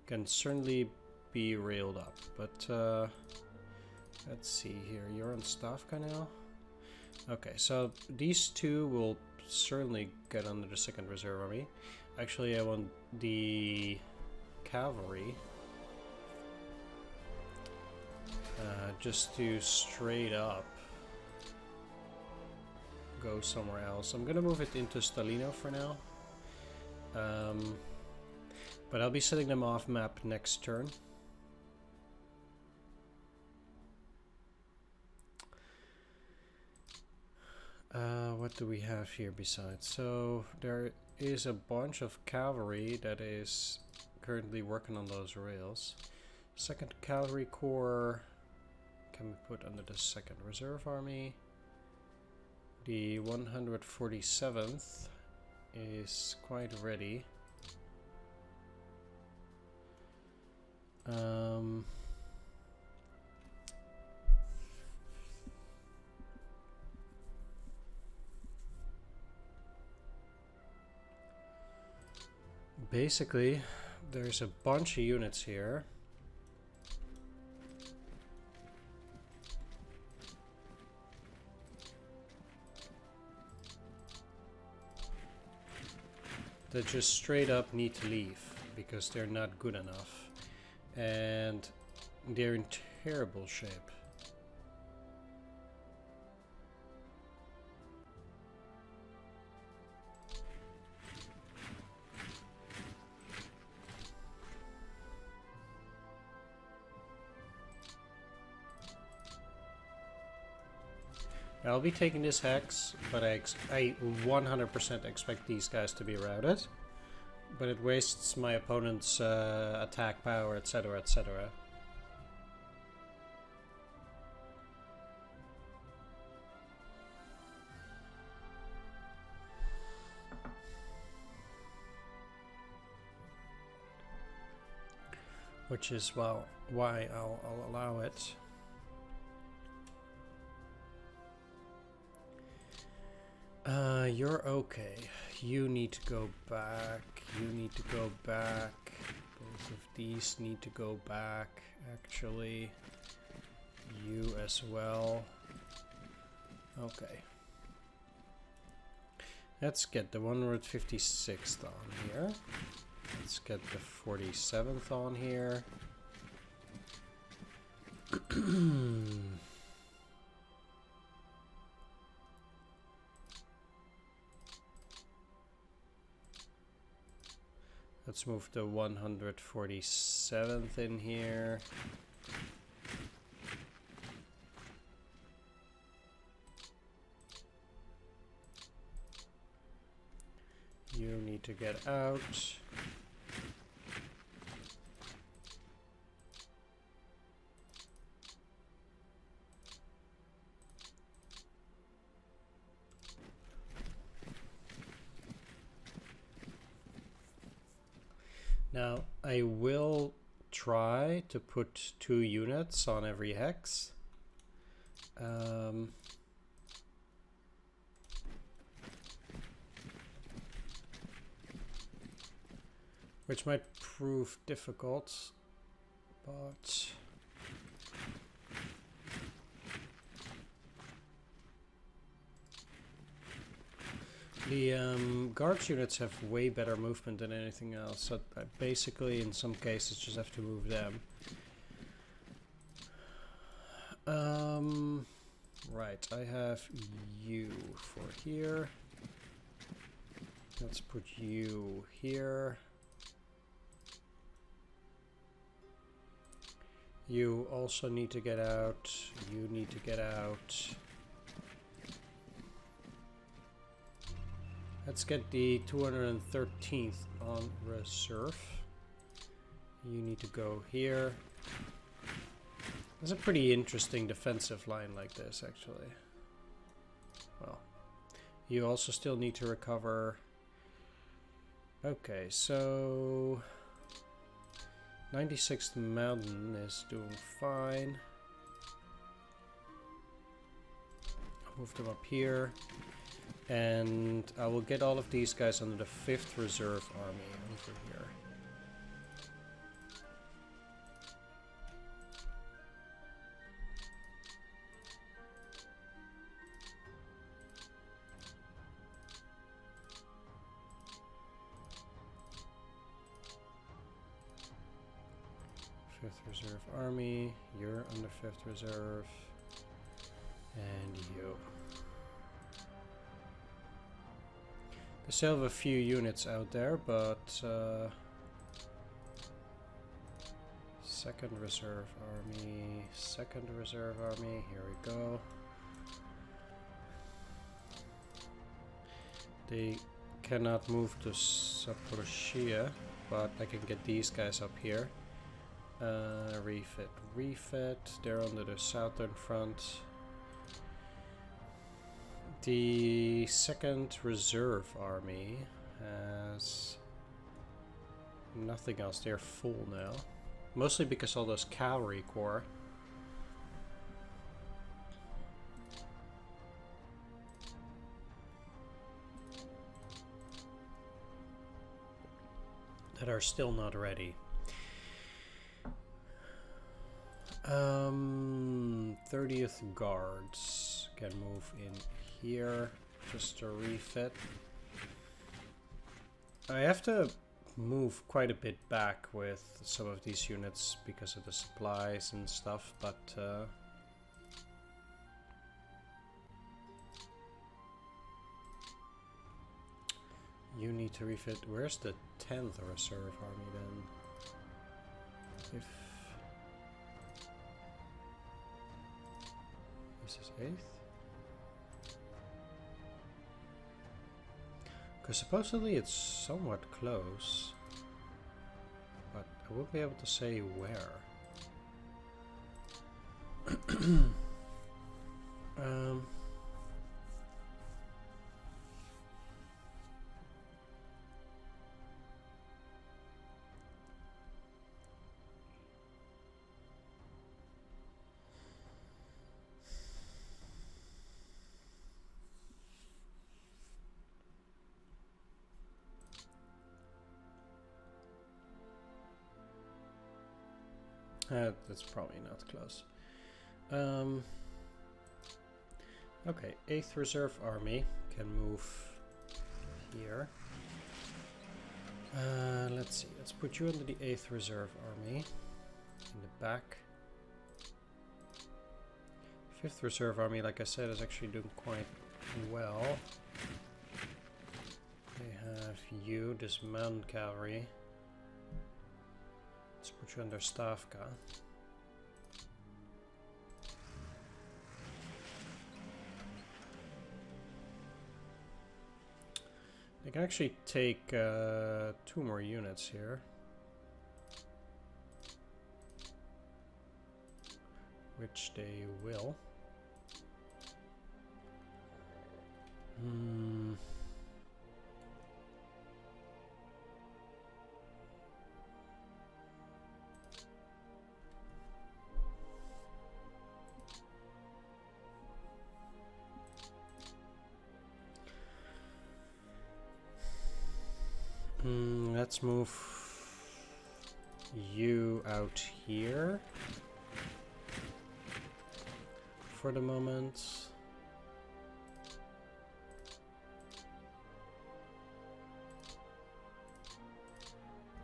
A: can certainly be railed up, but let's see here. You're on Stavka now? Okay, so these two will certainly get under the 2nd Reserve Army. Actually, I want the cavalry just to straight up go somewhere else. I'm gonna move it into Stalino for now. But I'll be setting them off map next turn. What do we have here besides? So there is a bunch of cavalry that is currently working on those rails. 2nd Cavalry Corps can be put under the 2nd Reserve Army. The 147th is quite ready. Basically, there's a bunch of units here. That just straight up need to leave because they're not good enough. And they're in terrible shape. I'll be taking this hex, but I 100% expect these guys to be routed. But it wastes my opponent's attack power, etc., etc. Which is, well, why I'll allow it. You're okay. You need to go back. You need to go back. Both of these need to go back, actually. You as well. Okay. Let's get the 156th on here. Let's get the 47th on here. Let's move the 147th in here. You need to get out. Now, I will try to put 2 units on every hex. Which might prove difficult, but... The guards units have way better movement than anything else, so I basically in some cases just have to move them. Right, I have you for here. Let's put you here. You also need to get out. You need to get out. Let's get the 213th on reserve. You need to go here. It's a pretty interesting defensive line like this, actually. Well, you also still need to recover. Okay, so 96th Mountain is doing fine. I'll move them up here. And I will get all of these guys under the 5th Reserve Army over here. Reserve Army, you're under 5th Reserve, and you. They still have a few units out there, but 2nd Reserve Army, 2nd Reserve Army, here we go. They cannot move to Zaporozhye, but I can get these guys up here. Refit. They're under the southern front. The 2nd Reserve Army has nothing else. They're full now. Mostly because all those cavalry corps. That are still not ready. 30th Guards can move in here just to refit. I have to move quite a bit back with some of these units because of the supplies and stuff, but you need to refit. Where's the 10th Reserve Army then? If this is 8th? Because supposedly it's somewhat close, but I won't be able to say where. That's probably not close. Okay, 8th Reserve Army can move here. Let's see, let's put you under the 8th Reserve Army in the back. 5th Reserve Army, like I said, is actually doing quite well. They have you, this mountain cavalry. Let's put you under Stavka. They can actually take 2 more units here. Which they will. Let's move you out here for the moment.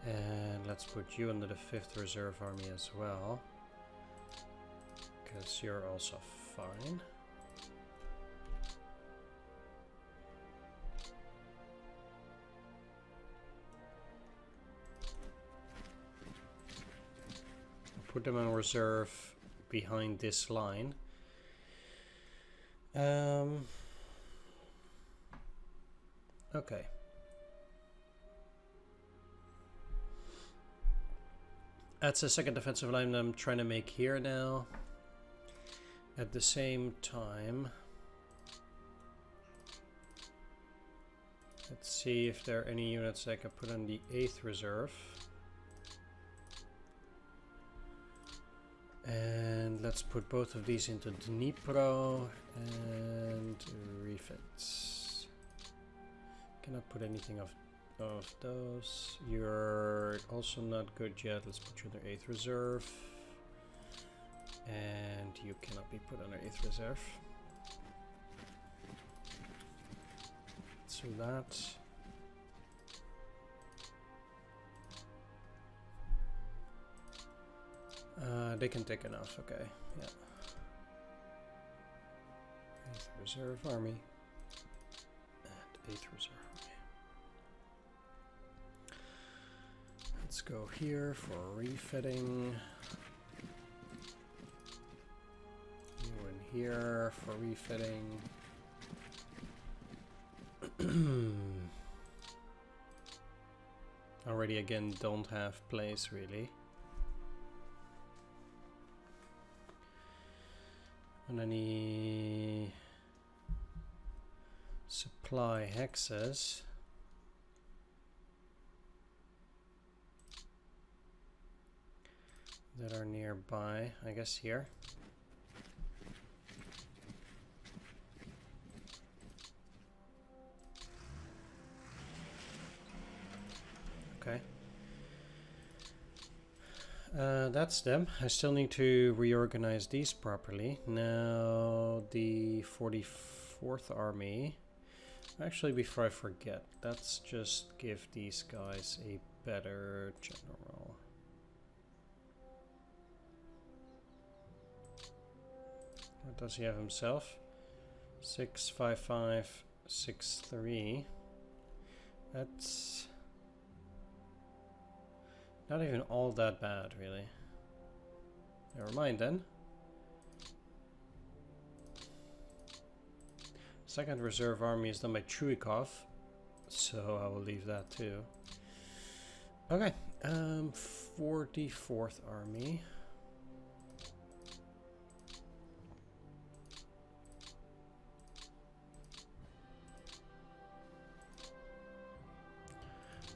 A: And let's put you under the 5th Reserve Army as well, because you're also fine. Put them on reserve behind this line. Okay. That's a second defensive line I'm trying to make here now. At the same time, let's see if there are any units I can put on the 8th reserve. And let's put both of these into Dnipro and refits. Cannot put anything of those. You're also not good yet. Let's put you in the 8th reserve. And you cannot be put under 8th reserve. So that. They can take enough, okay, yeah. 8th reserve army. And 8th reserve army. Let's go here for refitting. You in here for refitting. Already again don't have place really. And any supply hexes. That are nearby, I guess here. Okay. That's them. I still need to reorganize these properly. Now the 44th Army. Actually, before I forget, let's just give these guys a better general. What does he have himself? 655, 63. That's not even all that bad, really. Never mind then. Second reserve army is done by Chuikov, so I will leave that too. Okay, 44th army.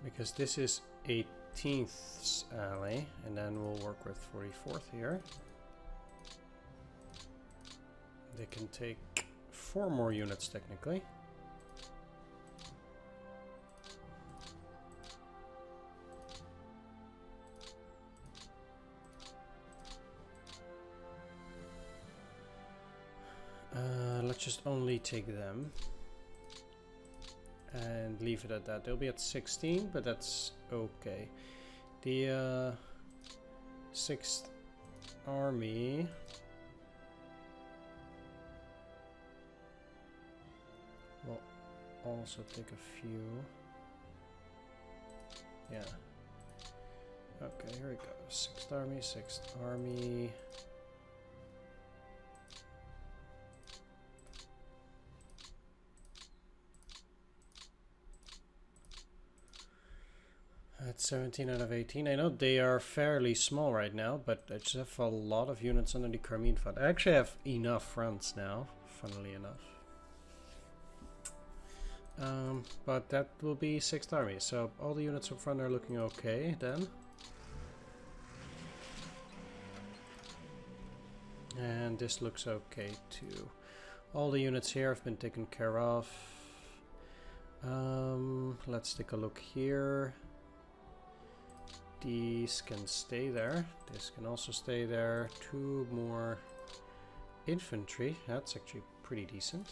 A: Because this is 18th alley, and then we'll work with 44th here. They can take 4 more units technically. Let's just only take them. And leave it at that. They'll be at 16, but that's okay. The 6th Army will also take a few. Yeah. Okay, here we go. 6th Army, 6th Army. That's 17 out of 18. I know they are fairly small right now, but I just have a lot of units under the Crimean front. I actually have enough fronts now, funnily enough. But that will be 6th Army, so all the units up front are looking okay then. And this looks okay too. All the units here have been taken care of. Let's take a look here. These can stay there. This can also stay there. 2 more infantry. That's actually pretty decent.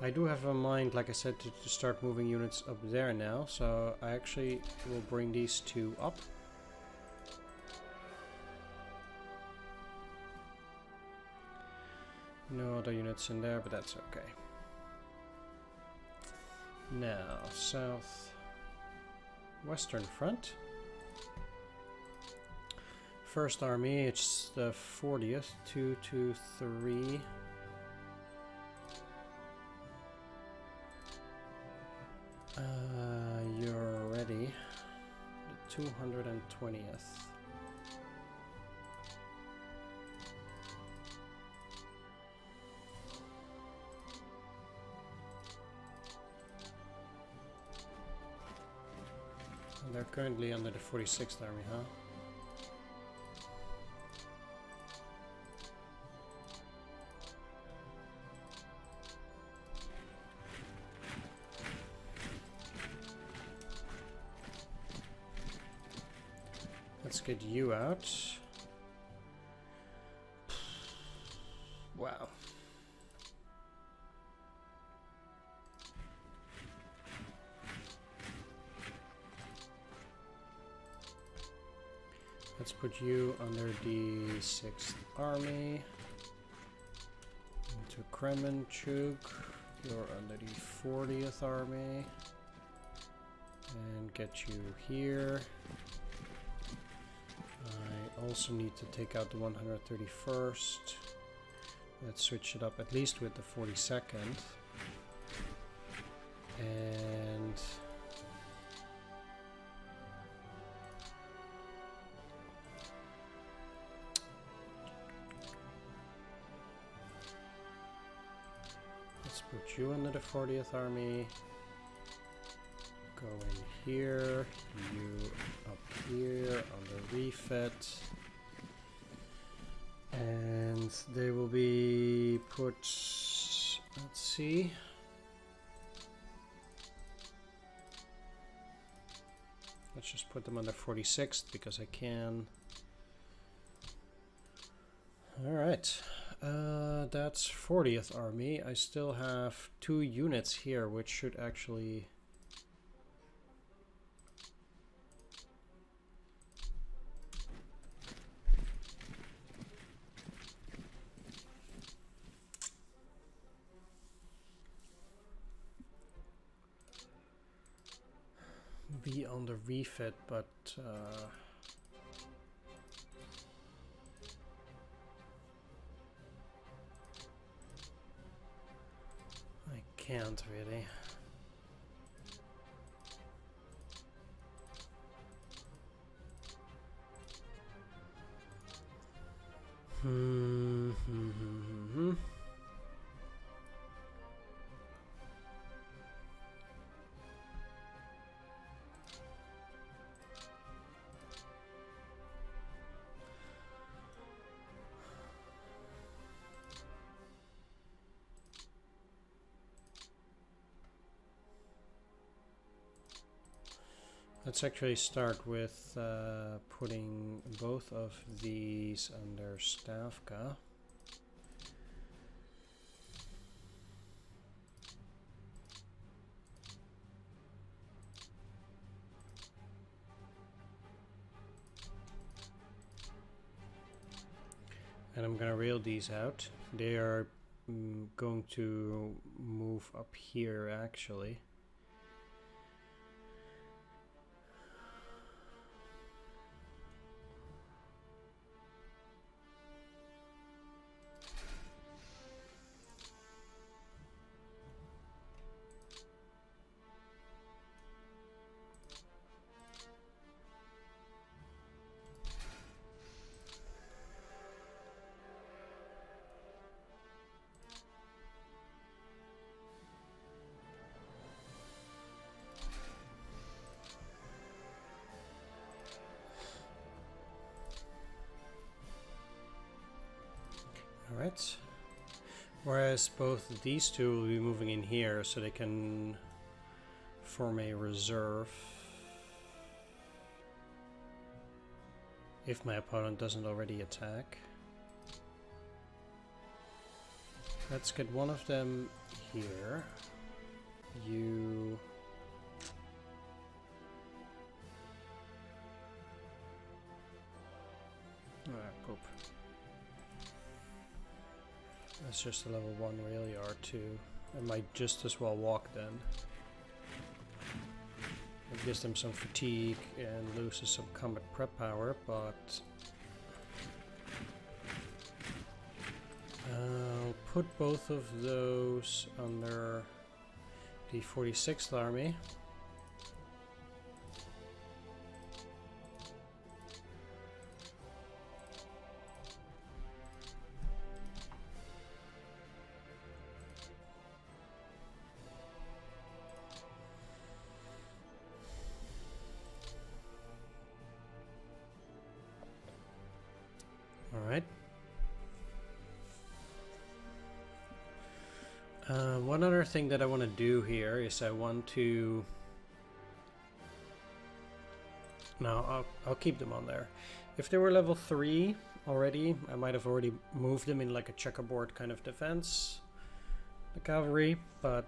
A: I do have in mind, like I said, to start moving units up there now. So I actually will bring these 2 up. No other units in there, but that's okay. Now, south western front. First army, it's the 40th, 2, 2, 3. You're ready. The 220th. And they're currently under the 46th army, huh? Let's get you out. Wow. Let's put you under the 6th Army. Into Kremenchuk. You're under the 40th Army. And get you here. I also need to take out the 131st. Let's switch it up at least with the 42nd. And let's put you under the 40th Army. Go in here, you up here on the refit, and they will be put, let's see, let's just put them under 46th because I can. Alright, that's 40th Army. I still have 2 units here which should actually be on the refit, but I can't really. Let's actually start with putting both of these under Stavka. And I'm gonna rail these out. They are going to move up here actually. Alright. Whereas both of these two will be moving in here so they can form a reserve. If my opponent doesn't already attack. Let's get one of them here. You... poop. That's just a level 1 rail yard too. I might just as well walk then. It gives them some fatigue and loses some combat prep power, but put both of those under the 46th Army. All right. One other thing that I want to do here is I want to... No, I'll keep them on there. If they were level 3 already, I might have already moved them in like a checkerboard kind of defense, the cavalry, but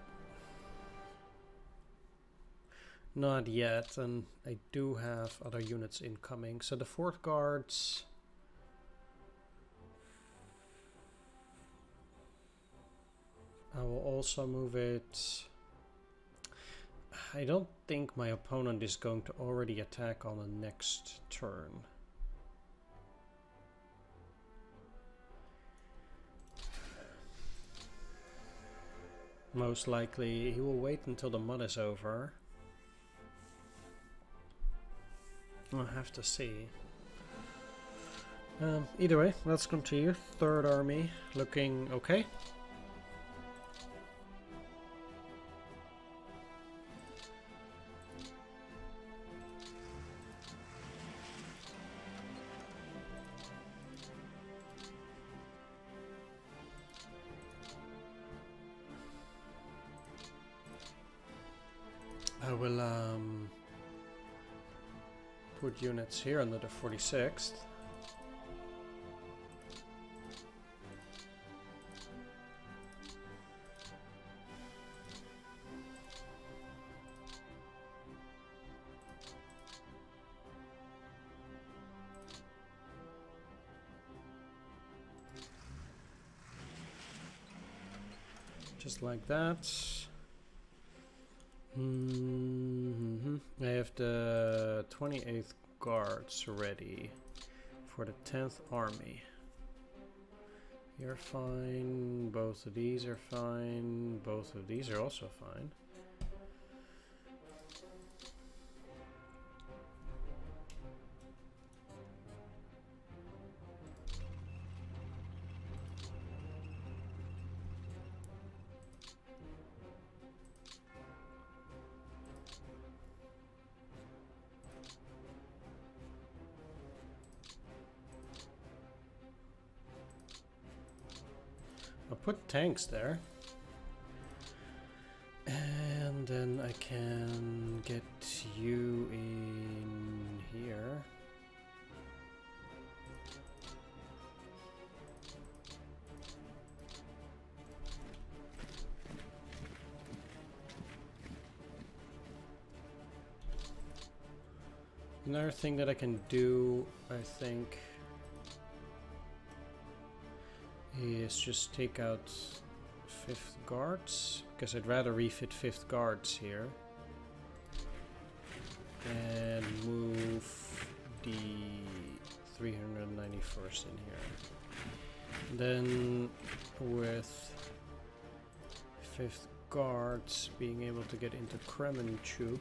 A: not yet. And I do have other units incoming. So the Fort Guards... I will also move it. I don't think my opponent is going to already attack on the next turn. Most likely he will wait until the mud is over. I'll have to see. Either way, let's continue. Third Army looking okay. I will put units here under the 46th. Just like that. I have the 28th Guards ready for the 10th Army. You're fine. Both of these are fine. Both of these are also fine. I'll put tanks there. And then I can get you in here. Another thing that I can do, I think, is just take out 5th Guards, because I'd rather refit 5th Guards here. And move the 391st in here. Then with 5th Guards being able to get into Kremenchuk,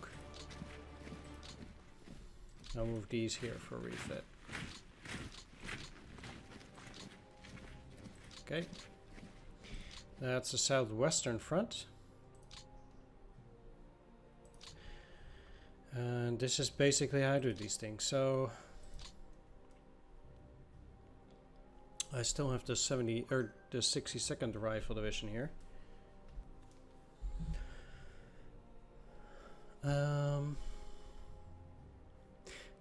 A: I'll move these here for refit. Okay, that's the southwestern front. And this is basically how I do these things. So I still have the 62nd Rifle Division here.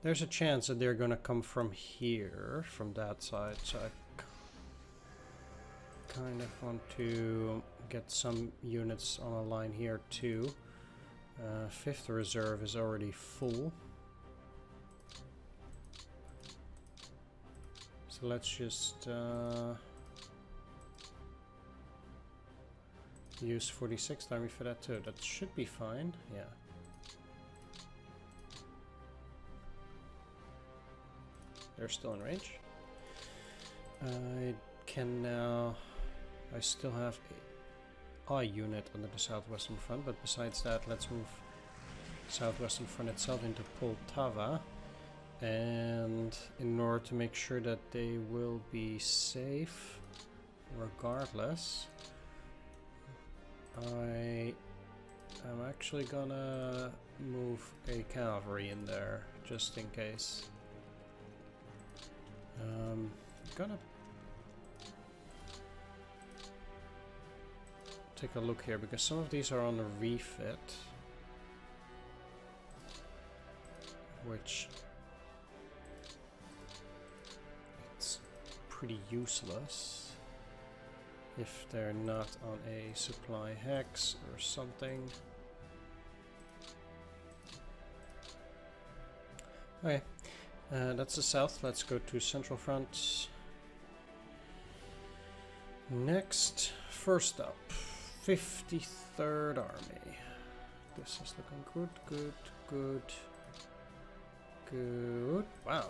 A: There's a chance that they're gonna come from here, from that side, so I kind of want to get some units on a line here too. 5th Reserve is already full. So let's just use 46th Army for that too. That should be fine, yeah. They're still in range. I can now I still have a unit under the southwestern front, but besides that, let's move southwestern front itself into Poltava. And in order to make sure that they will be safe regardless, I am actually gonna move a cavalry in there just in case. Gonna take a look here because some of these are on a refit, which it's pretty useless if they're not on a supply hex or something. Okay, that's the south. Let's go to central front. Next, first up, 53rd Army. This is looking good, good, good, good. Wow.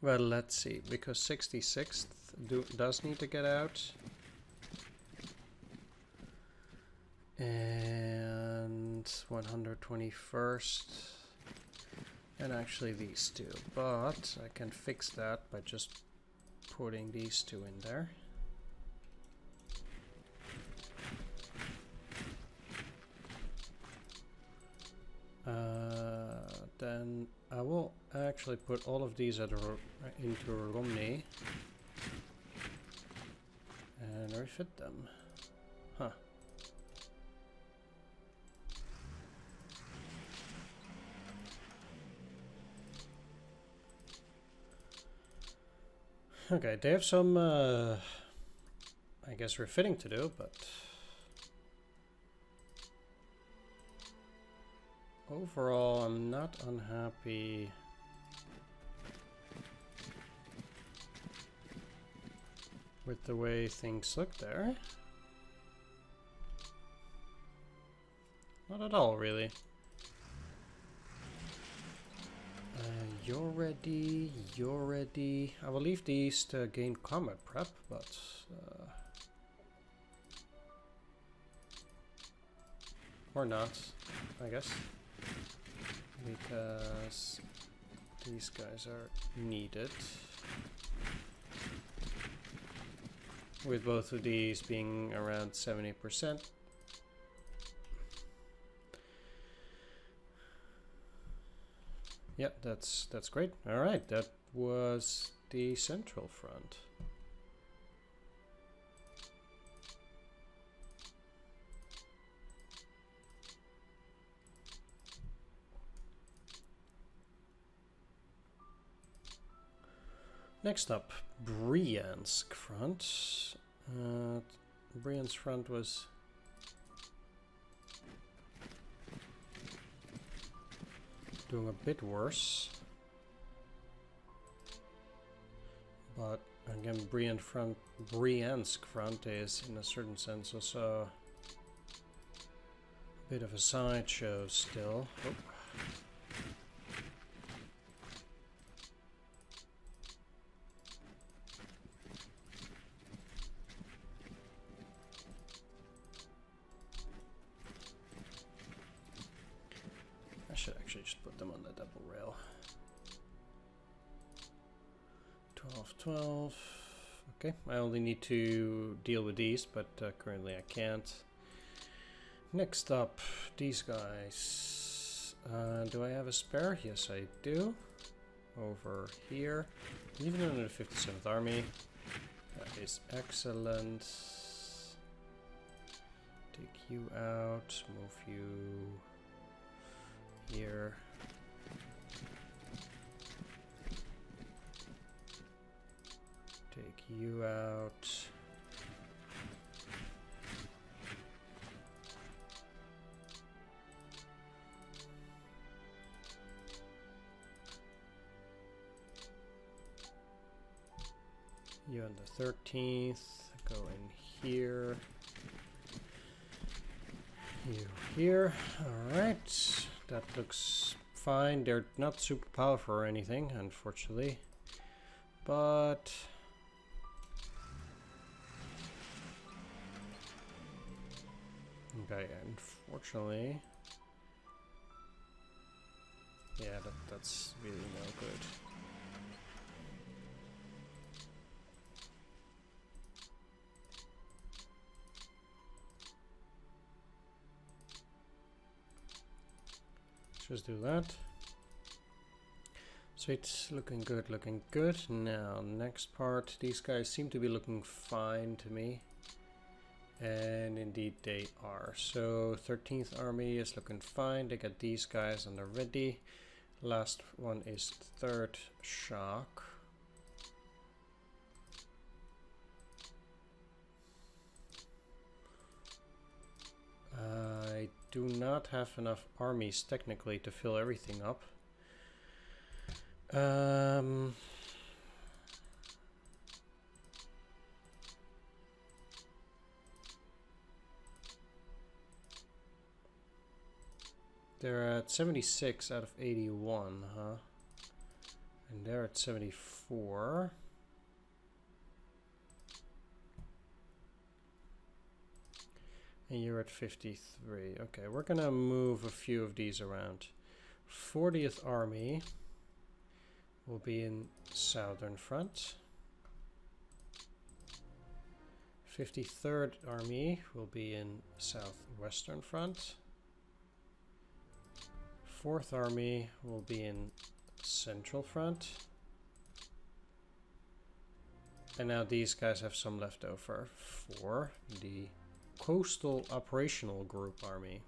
A: Well, let's see, because 66th does need to get out. And 121st. And actually these two. But I can fix that by just putting these two in there. Then I will actually put all of these into Romney and refit them. Huh. Okay, they have some, I guess, refitting to do, but overall, I'm not unhappy with the way things look there. Not at all, really. You're ready, you're ready. I will leave these to gain combat prep, but or not, I guess. Because these guys are needed. With both of these being around 70%. Yeah, that's great. All right, that was the central front. Next up, Bryansk front. Bryansk front was doing a bit worse, but again, Bryansk front is in a certain sense also a bit of a sideshow still. Oh. I should actually just put them on the double rail. 12. Okay, I only need to deal with these, but currently I can't. Next up, these guys. Do I have a spare? Yes, I do. Over here. Even under the 57th Army. That is excellent. Take you out. Move you here. Take you out. You on the 13th, go in here. You here. Alright, that looks fine. They're not super powerful or anything, unfortunately. But okay, unfortunately. Yeah, that's really no good. Just do that. So it's looking good, looking good. Now, next part. These guys seem to be looking fine to me. And indeed they are. So 13th Army is looking fine. They got these guys on the ready. Last one is 3rd Shock. I do not have enough armies technically to fill everything up. They're at 76 out of 81, huh? And they're at 74. And you're at 53. Okay, we're gonna move a few of these around. 40th Army will be in southern front. 53rd Army will be in southwestern front. 4th Army will be in central front. And now these guys have some left over for the Coastal Operational Group Army,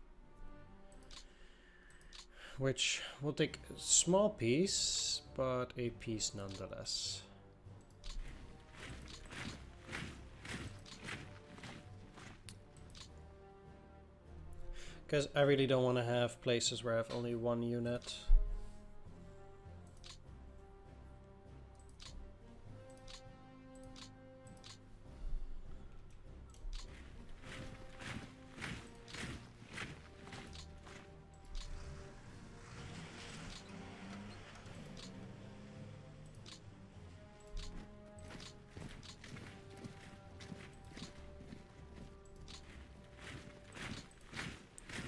A: which will take a small piece, but a piece nonetheless. Because I really don't want to have places where I have only one unit.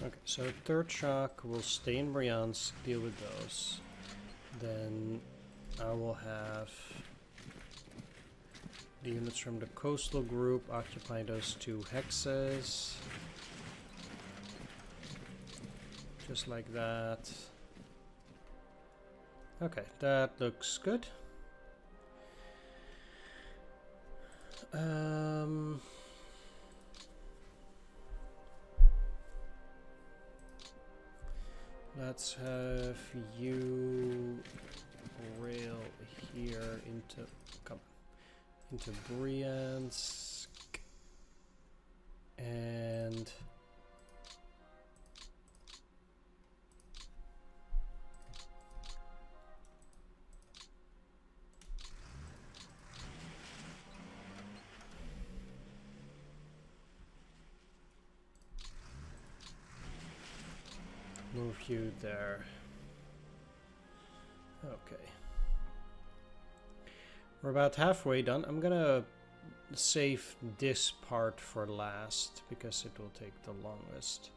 A: Okay, so 3rd Shock will stay in Bryansk, deal with those. Then I will have the units from the coastal group occupy those 2 hexes. Just like that. Okay, that looks good. Let's have you rail here into Bryansk and move you there. Okay. We're about halfway done. I'm gonna save this part for last because it will take the longest.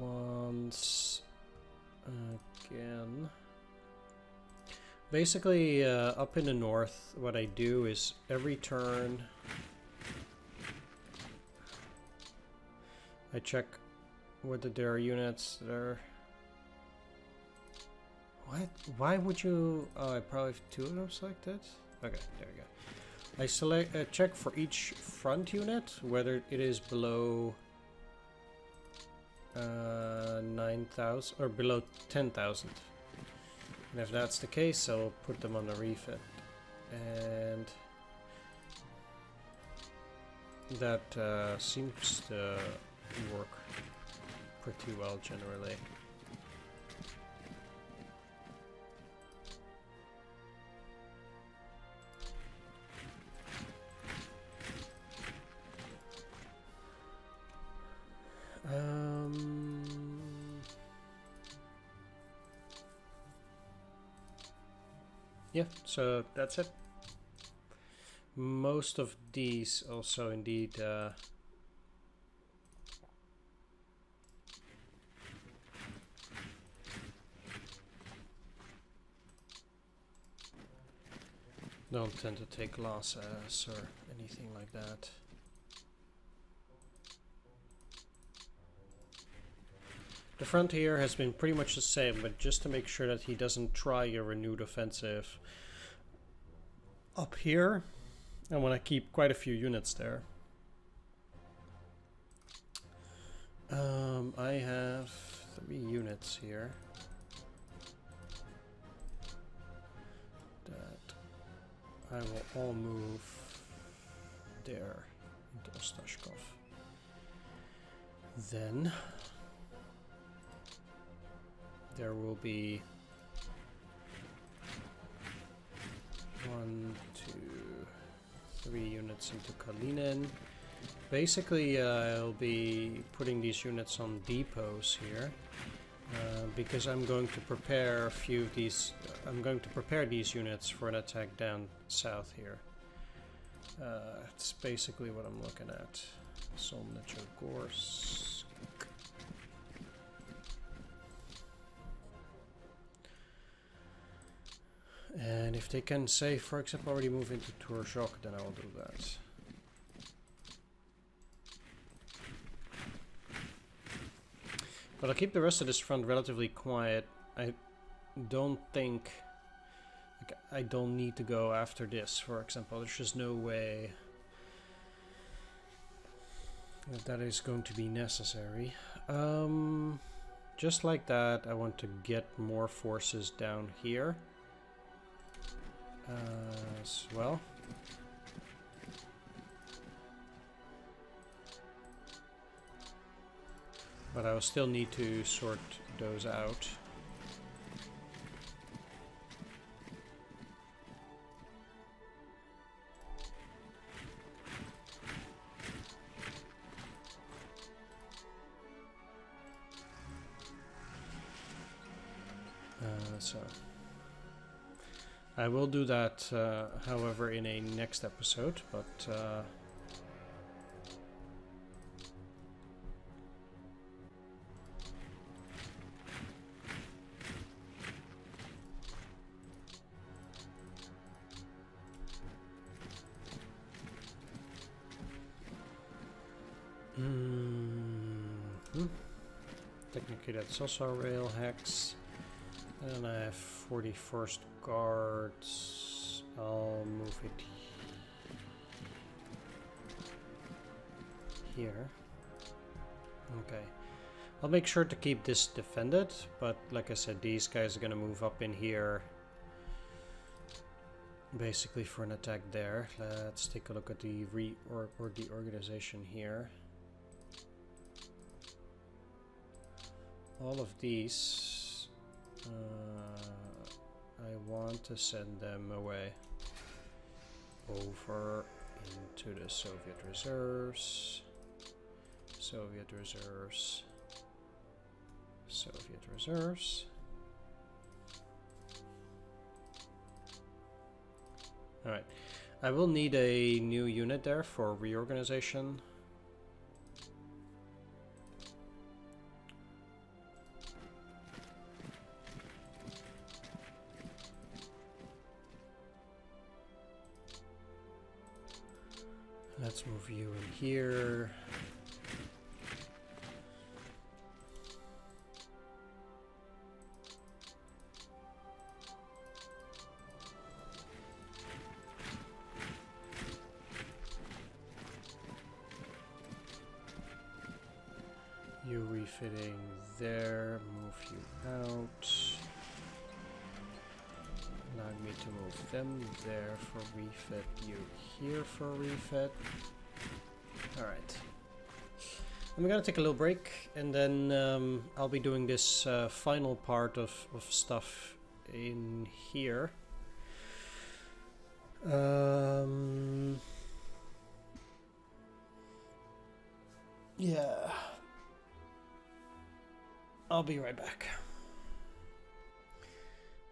A: Once again. Basically, up in the north, what I do is every turn I check whether there are units that are... What? Why would you... Oh, I probably have 2 of them selected? Okay, there we go. I select check for each front unit whether it is below 9,000 or below 10,000. And if that's the case, I'll put them on the refit. And that seems to work pretty well generally. Yeah, so that's it. Most of these also indeed don't tend to take losses or anything like that. The front here has been pretty much the same, but just to make sure that he doesn't try a renewed offensive up here, I want to keep quite a few units there. I have 3 units here that I will all move there into Ostashkov. Then there will be 1, 2, 3 units into Kalinin. Basically, I'll be putting these units on depots here because I'm going to prepare a few of these. I'm going to prepare these units for an attack down south here. It's basically what I'm looking at. Solnechogorsk. And if they can say, for example, already move into Torzhok, then I will do that. But I'll keep the rest of this front relatively quiet. I don't think... Like, I don't need to go after this, for example. There's just no way that is going to be necessary. Just like that, I want to get more forces down here as well. But I will still need to sort those out. So I will do that, however, in a next episode, but technically that's also a rail hex. And I have 41st Guards. I'll move it here. Okay. I'll make sure to keep this defended, but like I said, these guys are gonna move up in here basically for an attack there. Let's take a look at the the organization here. All of these I want to send them away over into the Soviet reserves, Soviet reserves, Soviet reserves. Alright, I will need a new unit there for reorganization. Let's move you in here. You refitting there, move you out. Allow me to move them there for refit, you here for refit. Alright. I'm gonna take a little break, and then I'll be doing this final part of stuff in here. Yeah. I'll be right back.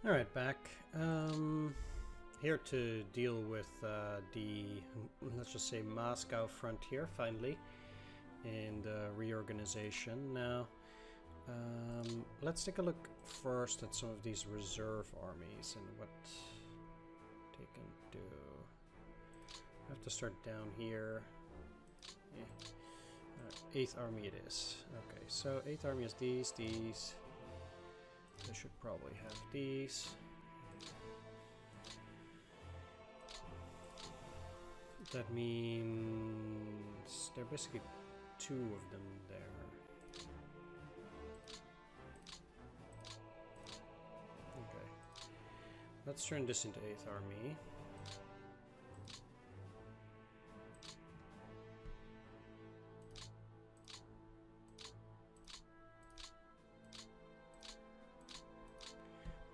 A: Alright, back. Here to deal with the, let's just say, Moscow frontier, finally, and reorganization. Now, let's take a look first at some of these reserve armies and what they can do. I have to start down here. Yeah. 8th Army it is. Okay, so 8th Army is these. They should probably have these. That means there are basically 2 of them there. Okay. Let's turn this into 8th Army.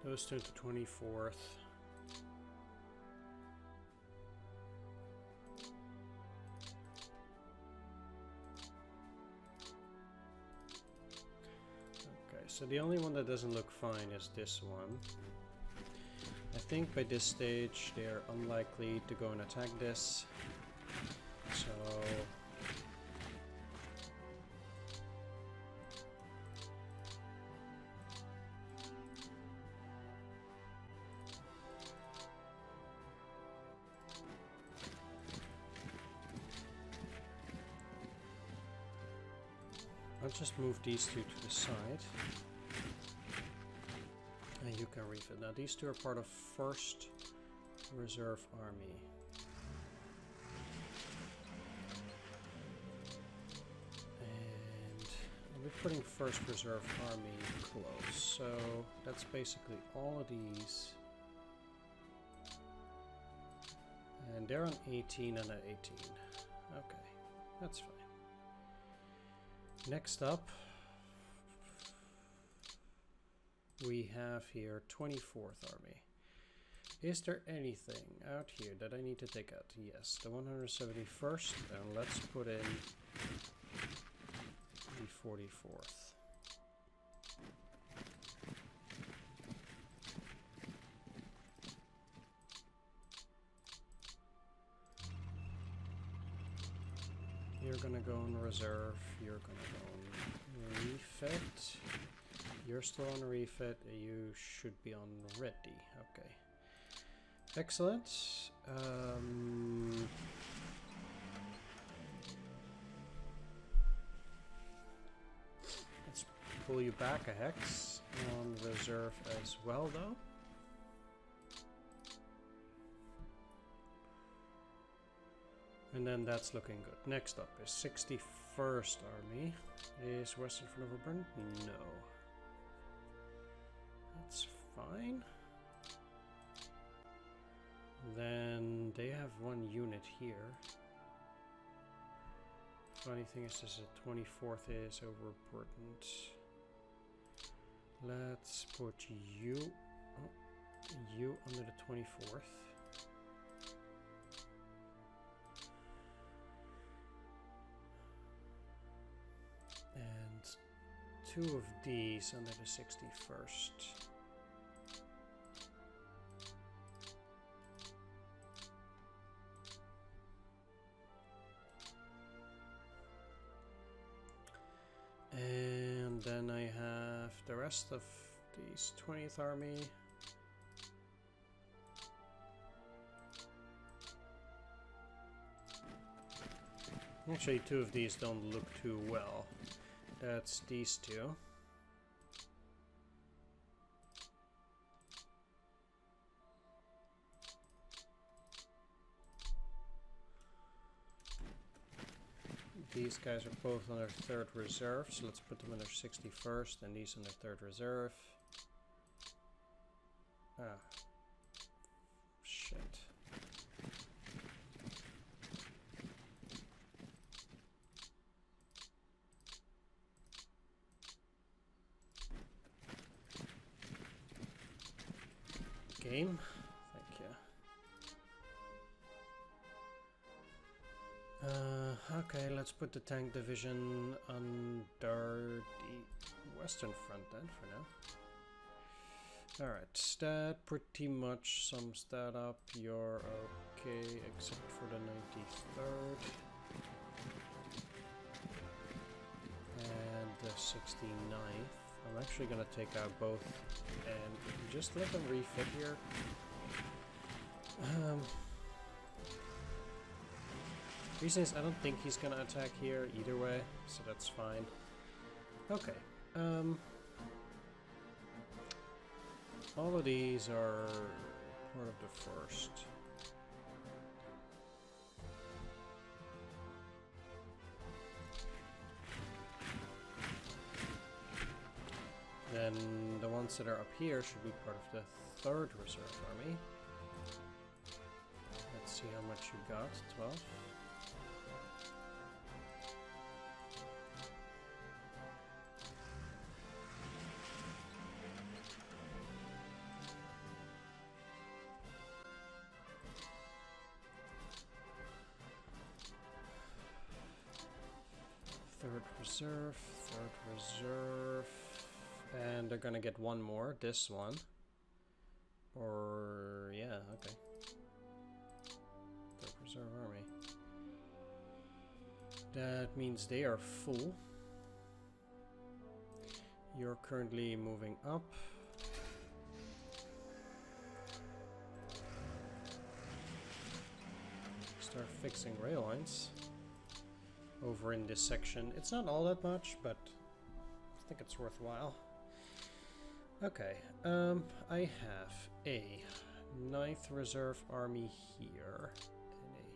A: Those turn to 24th. Okay, so the only one that doesn't look fine is this one. I think by this stage they're unlikely to go and attack this. So I'll just move these 2 to the side. And you can refit. Now these 2 are part of 1st Reserve Army. And I'll be putting 1st Reserve Army close. So that's basically all of these. And they're on 18 and at 18. Okay, that's fine. Next up, we have here 24th Army. Is there anything out here that I need to take out? Yes, the 171st, and let's put in the 44th. You're gonna go in reserve, you're gonna go in refit, you're still on refit, you should be on ready, okay. Excellent. Let's pull you back a hex on reserve as well though. And then that's looking good. Next up is 61st Army. Is Western Front overburdened? No. That's fine. Then they have 1 unit here. Funny thing is this is a 24th is overburdened. Let's put you under the 24th. And 2 of these under the 61st. And then I have the rest of these 20th Army. Actually, 2 of these don't look too well. That's these 2. These guys are both on their 3rd reserve, so let's put them in their 61st and these on their 3rd reserve. Ah. Shit. game. Thank you. Okay, let's put the tank division under the western front then for now. Alright, stat pretty much sums that up. You're okay except for the 93rd. And the 69th. I'm actually gonna take out both and just let them refit here. Reason is I don't think he's gonna attack here either way, so that's fine. Okay. All of these are part of the first. Then the ones that are up here should be part of the 3rd Reserve Army. Let's see how much you got. 12. Third reserve, and they're gonna get one more, this one. Or, yeah, okay. 3rd Reserve Army. That means they are full. You're currently moving up. Start fixing rail lines over in this section. It's not all that much, but I think it's worthwhile. Okay, I have a 9th Reserve Army here and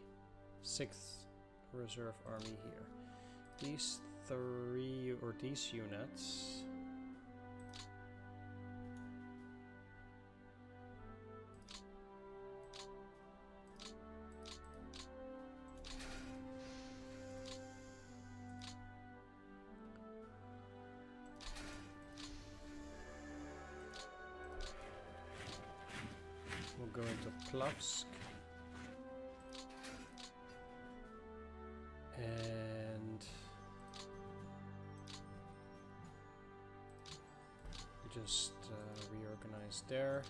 A: a 6th Reserve Army here. These three, or these units, we'll go into Plavsk, and we just reorganize there.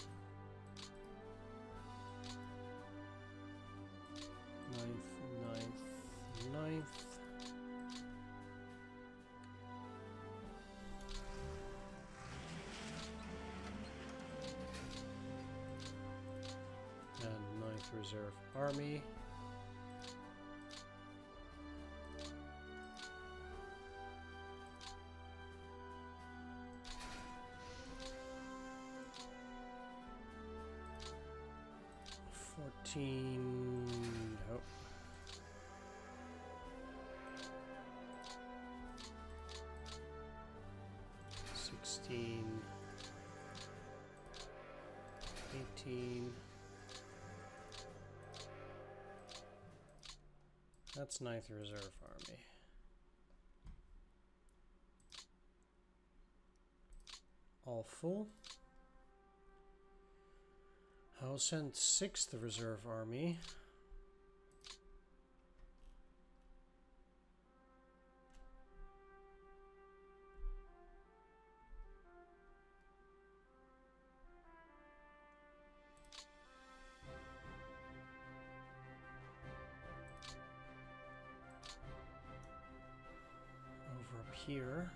A: 9th. And 9th Reserve Army. Oh. 16, 18. That's 9th Reserve Army. All full. I'll send 6th Reserve Army. Over up here.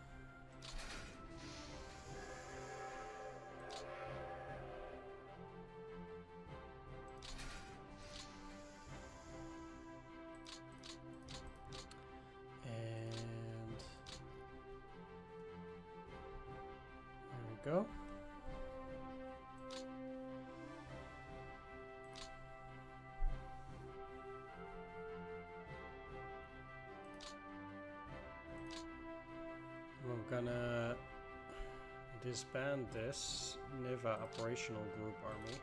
A: Go. We're gonna disband this naval operational group army.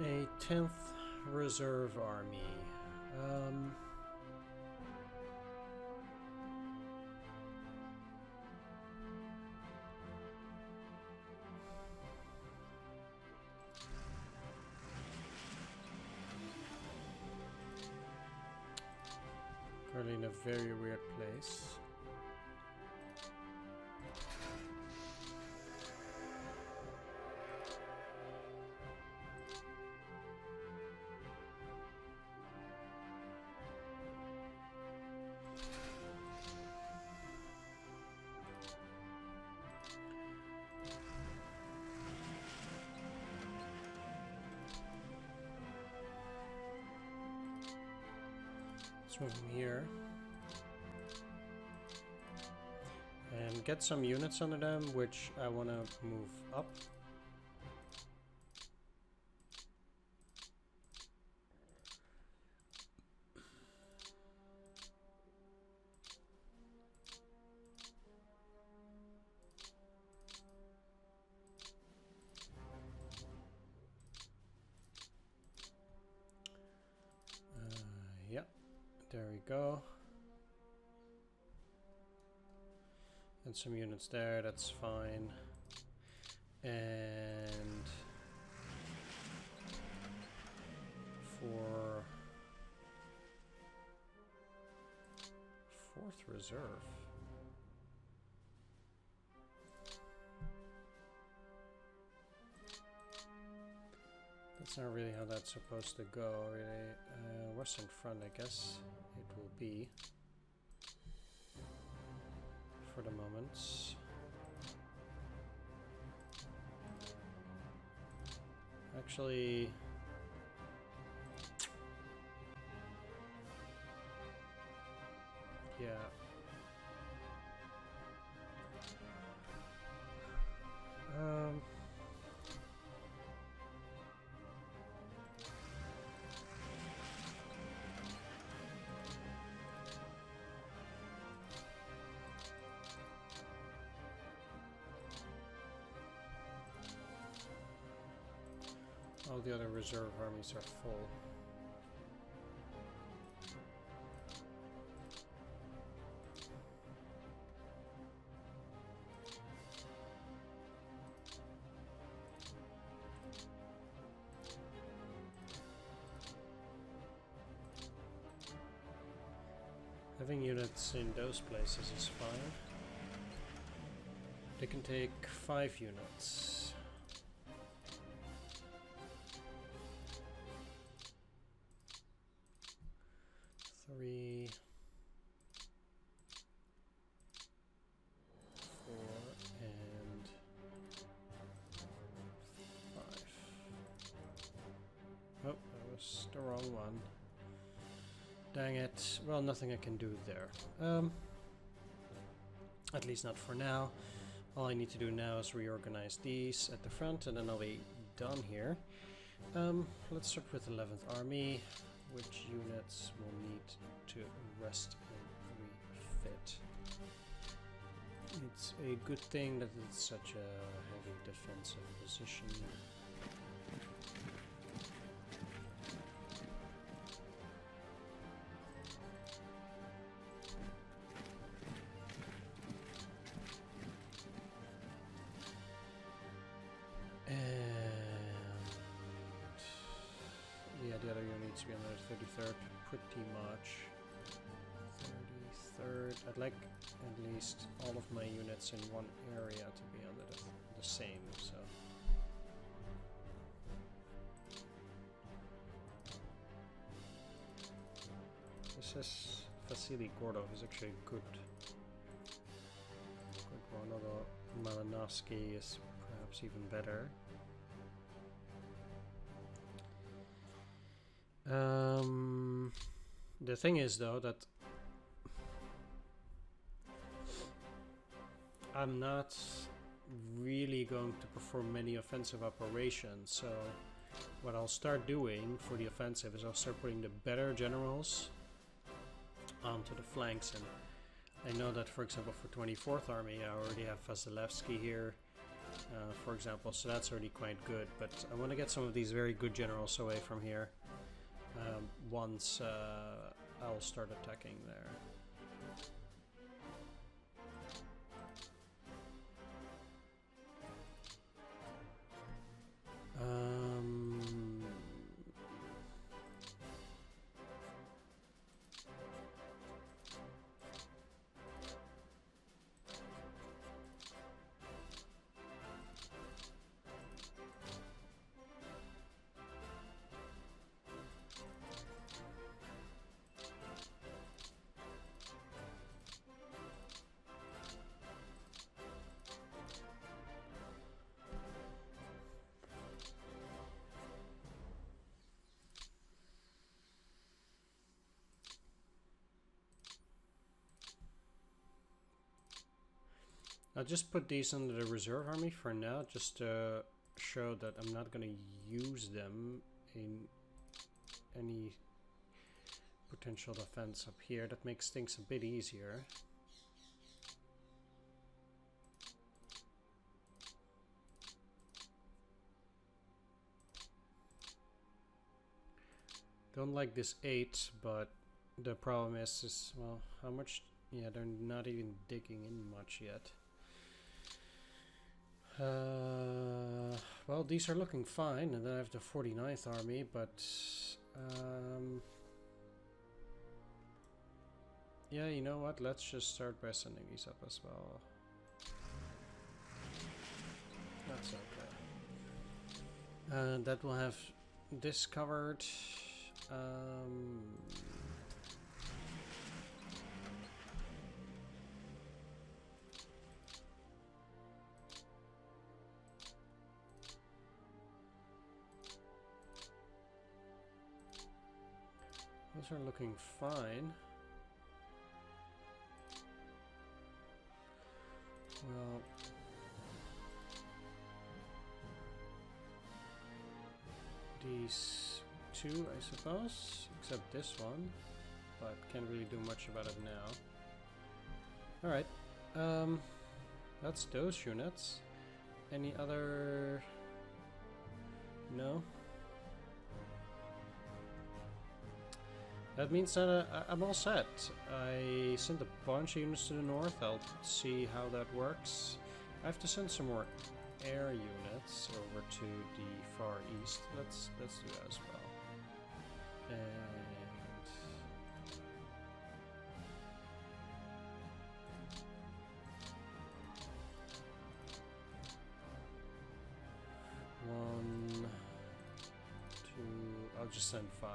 A: A 10th Reserve Army. very weird place. Let's move him here. And get some units under them, which I want to move up. Yeah, there we go. And some units there, that's fine. And for 4th reserve. That's not really how that's supposed to go, really. Western Front, I guess it will be. For the moment. Actually, yeah. All the other reserve armies are full. Having units in those places is fine. They can take 5 units. 3, 4, and 5. Oh, that was the wrong one. Dang it. Well, nothing I can do there. At least not for now. All I need to do now is reorganize these at the front, and then I'll be done here. Let's start with 11th Army. Which units will need to rest and refit. It's a good thing that it's such a heavy defensive position. The other unit needs to be on the 33rd, pretty much. 33rd. I'd like at least all of my units in one area to be under the same, so. This is Vasily Gordov is actually a good one, although Malinovsky is perhaps even better. The thing is, though, that I'm not really going to perform many offensive operations, so what I'll start doing for the offensive is I'll start putting the better generals onto the flanks, and I know that, for example, for 24th Army I already have Vasilevsky here, for example, so that's already quite good, but I want to get some of these very good generals away from here. Once I'll start attacking there. I'll just put these under the reserve army for now, just to show that I'm not going to use them in any potential defense up here. That makes things a bit easier. Don't like this 8, but the problem is well, how much? Yeah, they're not even digging in much yet. Well, these are looking fine, and then I have the 49th army, but yeah, you know what? Let's just start by sending these up as well. That's okay. And that will have this covered. Those are looking fine. Well, these two, I suppose, except this one, but can't really do much about it now. Alright, that's those units. Any other? No? That means that I'm all set. I sent a bunch of units to the north. I'll see how that works. I have to send some more air units over to the far east. Let's do that as well. And one, two. I'll just send 5.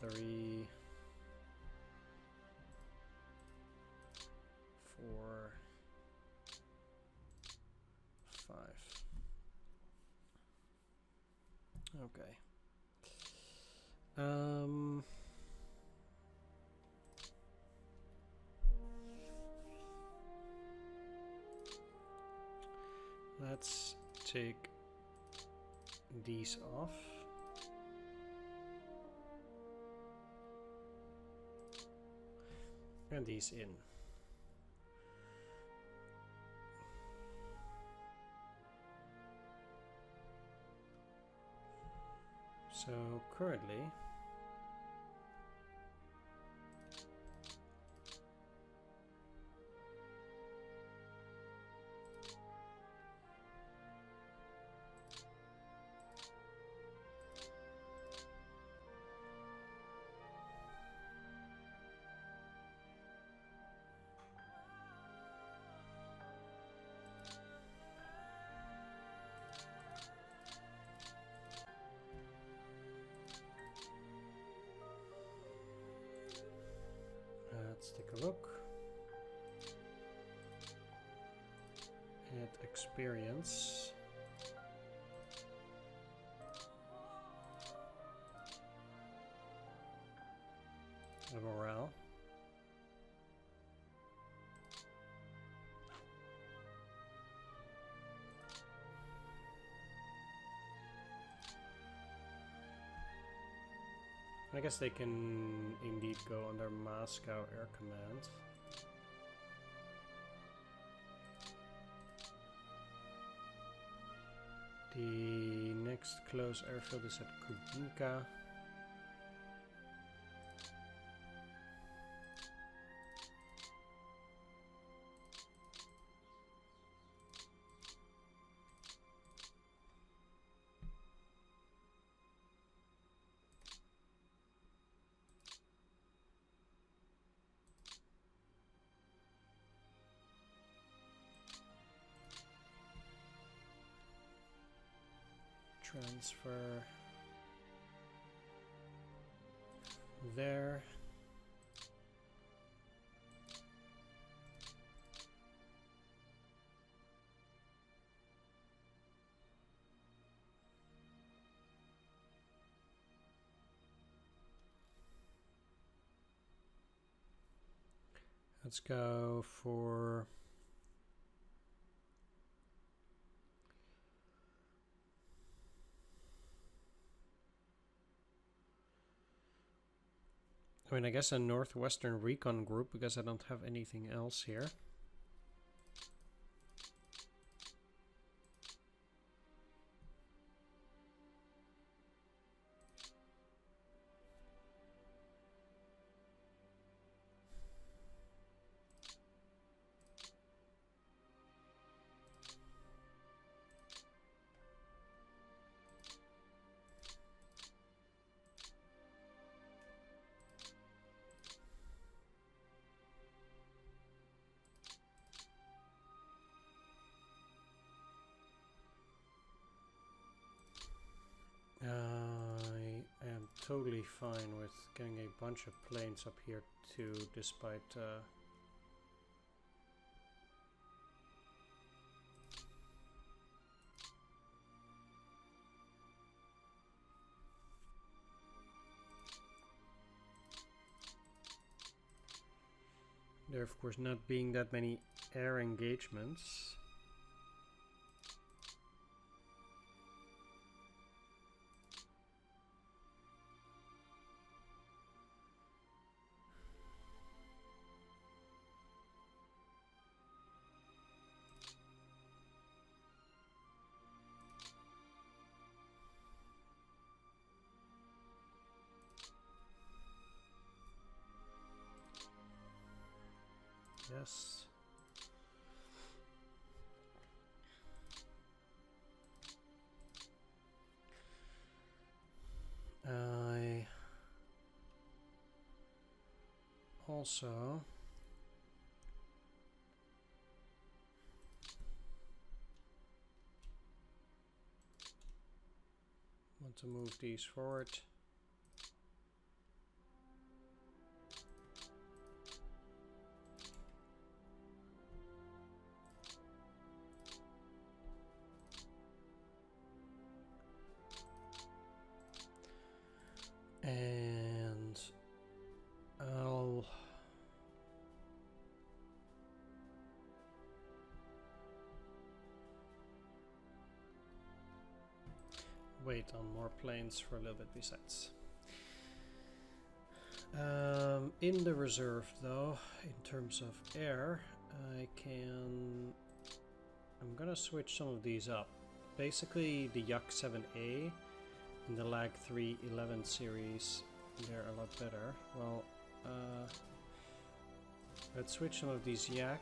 A: 3, 4, 5. Okay. Let's take these off. And these in. So currently let's take a look at experience. And morale. I guess they can indeed go under Moscow Air Command. The next close airfield is at Kubinka. Transfer there. Let's go for... I mean, I guess a Northwestern Recon Group, because I don't have anything else here. I am totally fine with getting a bunch of planes up here too, despite there of course not being that many air engagements. Yes. I also want to move these forward. And I'll wait on more planes for a little bit besides. In the reserve though, in terms of air, I'm gonna switch some of these up. Basically the Yak 7A and the Lag 311 series, they're a lot better. Well, let's switch some of these Yak.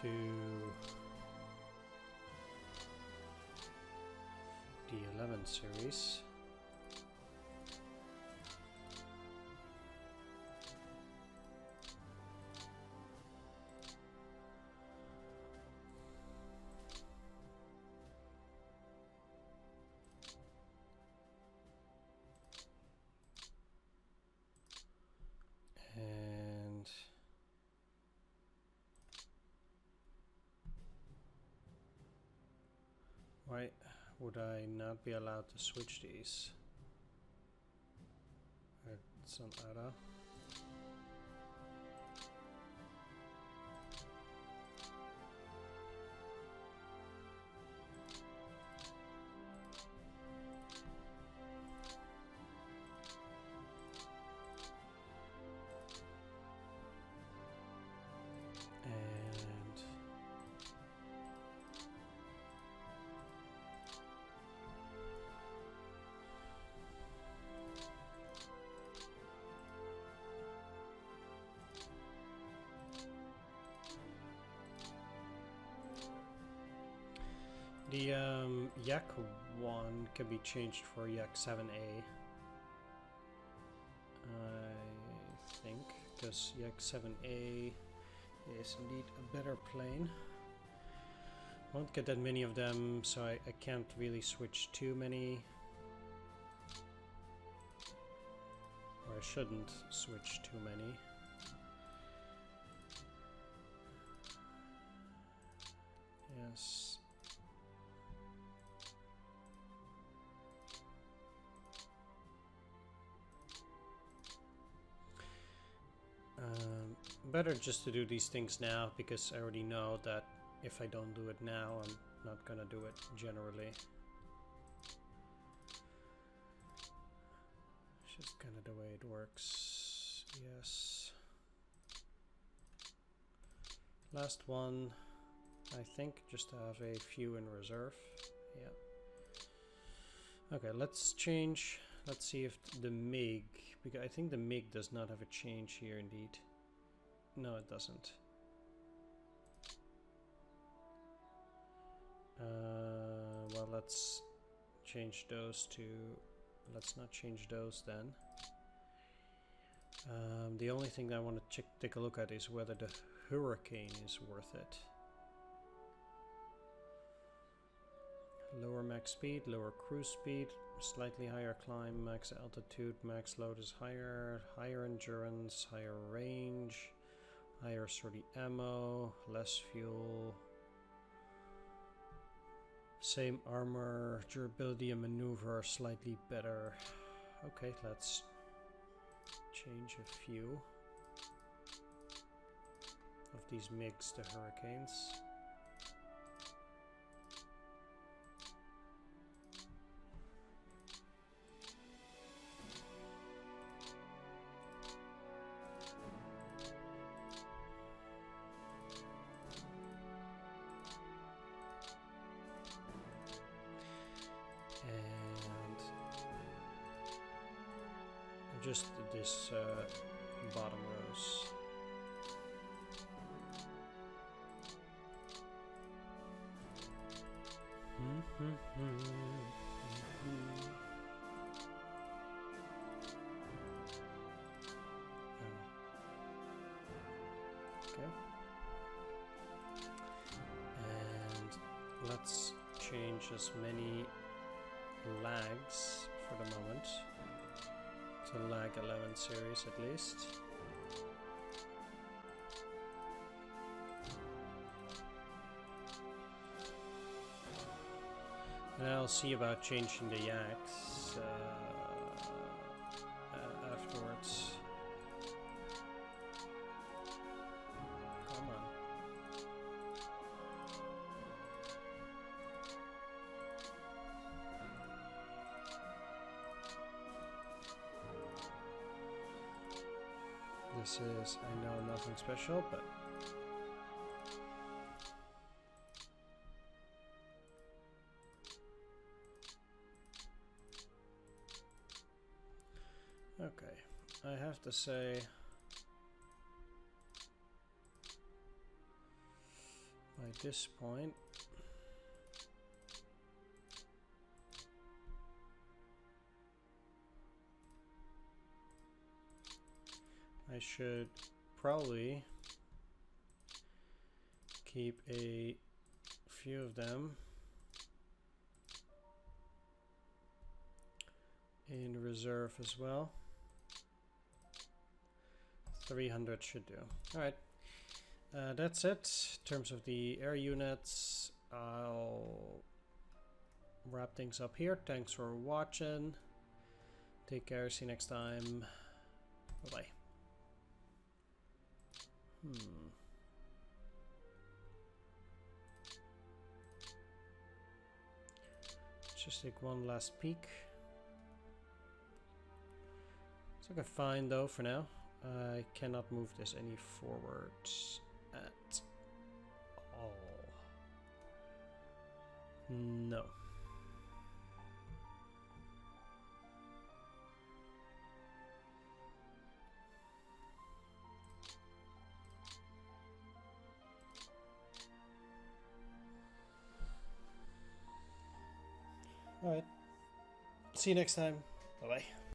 A: To the 11 series. And why would I not be allowed to switch these? It's an ADA. And the Yak 1 can be changed for Yak 7A, I think, because Yak 7A is indeed a better plane. Won't get that many of them, so I can't really switch too many. Or I shouldn't switch too many. Yes. Better just to do these things now, because I already know that if I don't do it now, I'm not gonna do it generally. It's just kind of the way it works. Yes. Last one, I think, just to have a few in reserve. Yeah. Okay, let's change. Let's see if the MiG, because I think the MiG does not have a change here indeed. No, it doesn't. Well, let's change those to... Let's not change those then. The only thing I want to take a look at is whether the Hurricane is worth it. Lower max speed, lower cruise speed, slightly higher climb, max altitude, max load is higher, higher endurance, higher range, higher sturdy ammo, less fuel, same armor, durability and maneuver are slightly better. Okay, let's change a few of these MiGs to Hurricanes. And just this bottom rows. Okay. And let's change as many lags for the moment to lag 11 series at least. And I'll see about changing the yaks afterwards. Come on. This is, I know, nothing special, but okay, I have to say by this point I should probably keep a few of them in reserve as well. 300 should do. Alright, that's it. In terms of the air units, I'll wrap things up here. Thanks for watching. Take care, see you next time. Bye-bye. Let's just take one last peek. It's okay, fine though for now. I cannot move this any forward at all. No. Alright. See you next time. Bye-bye.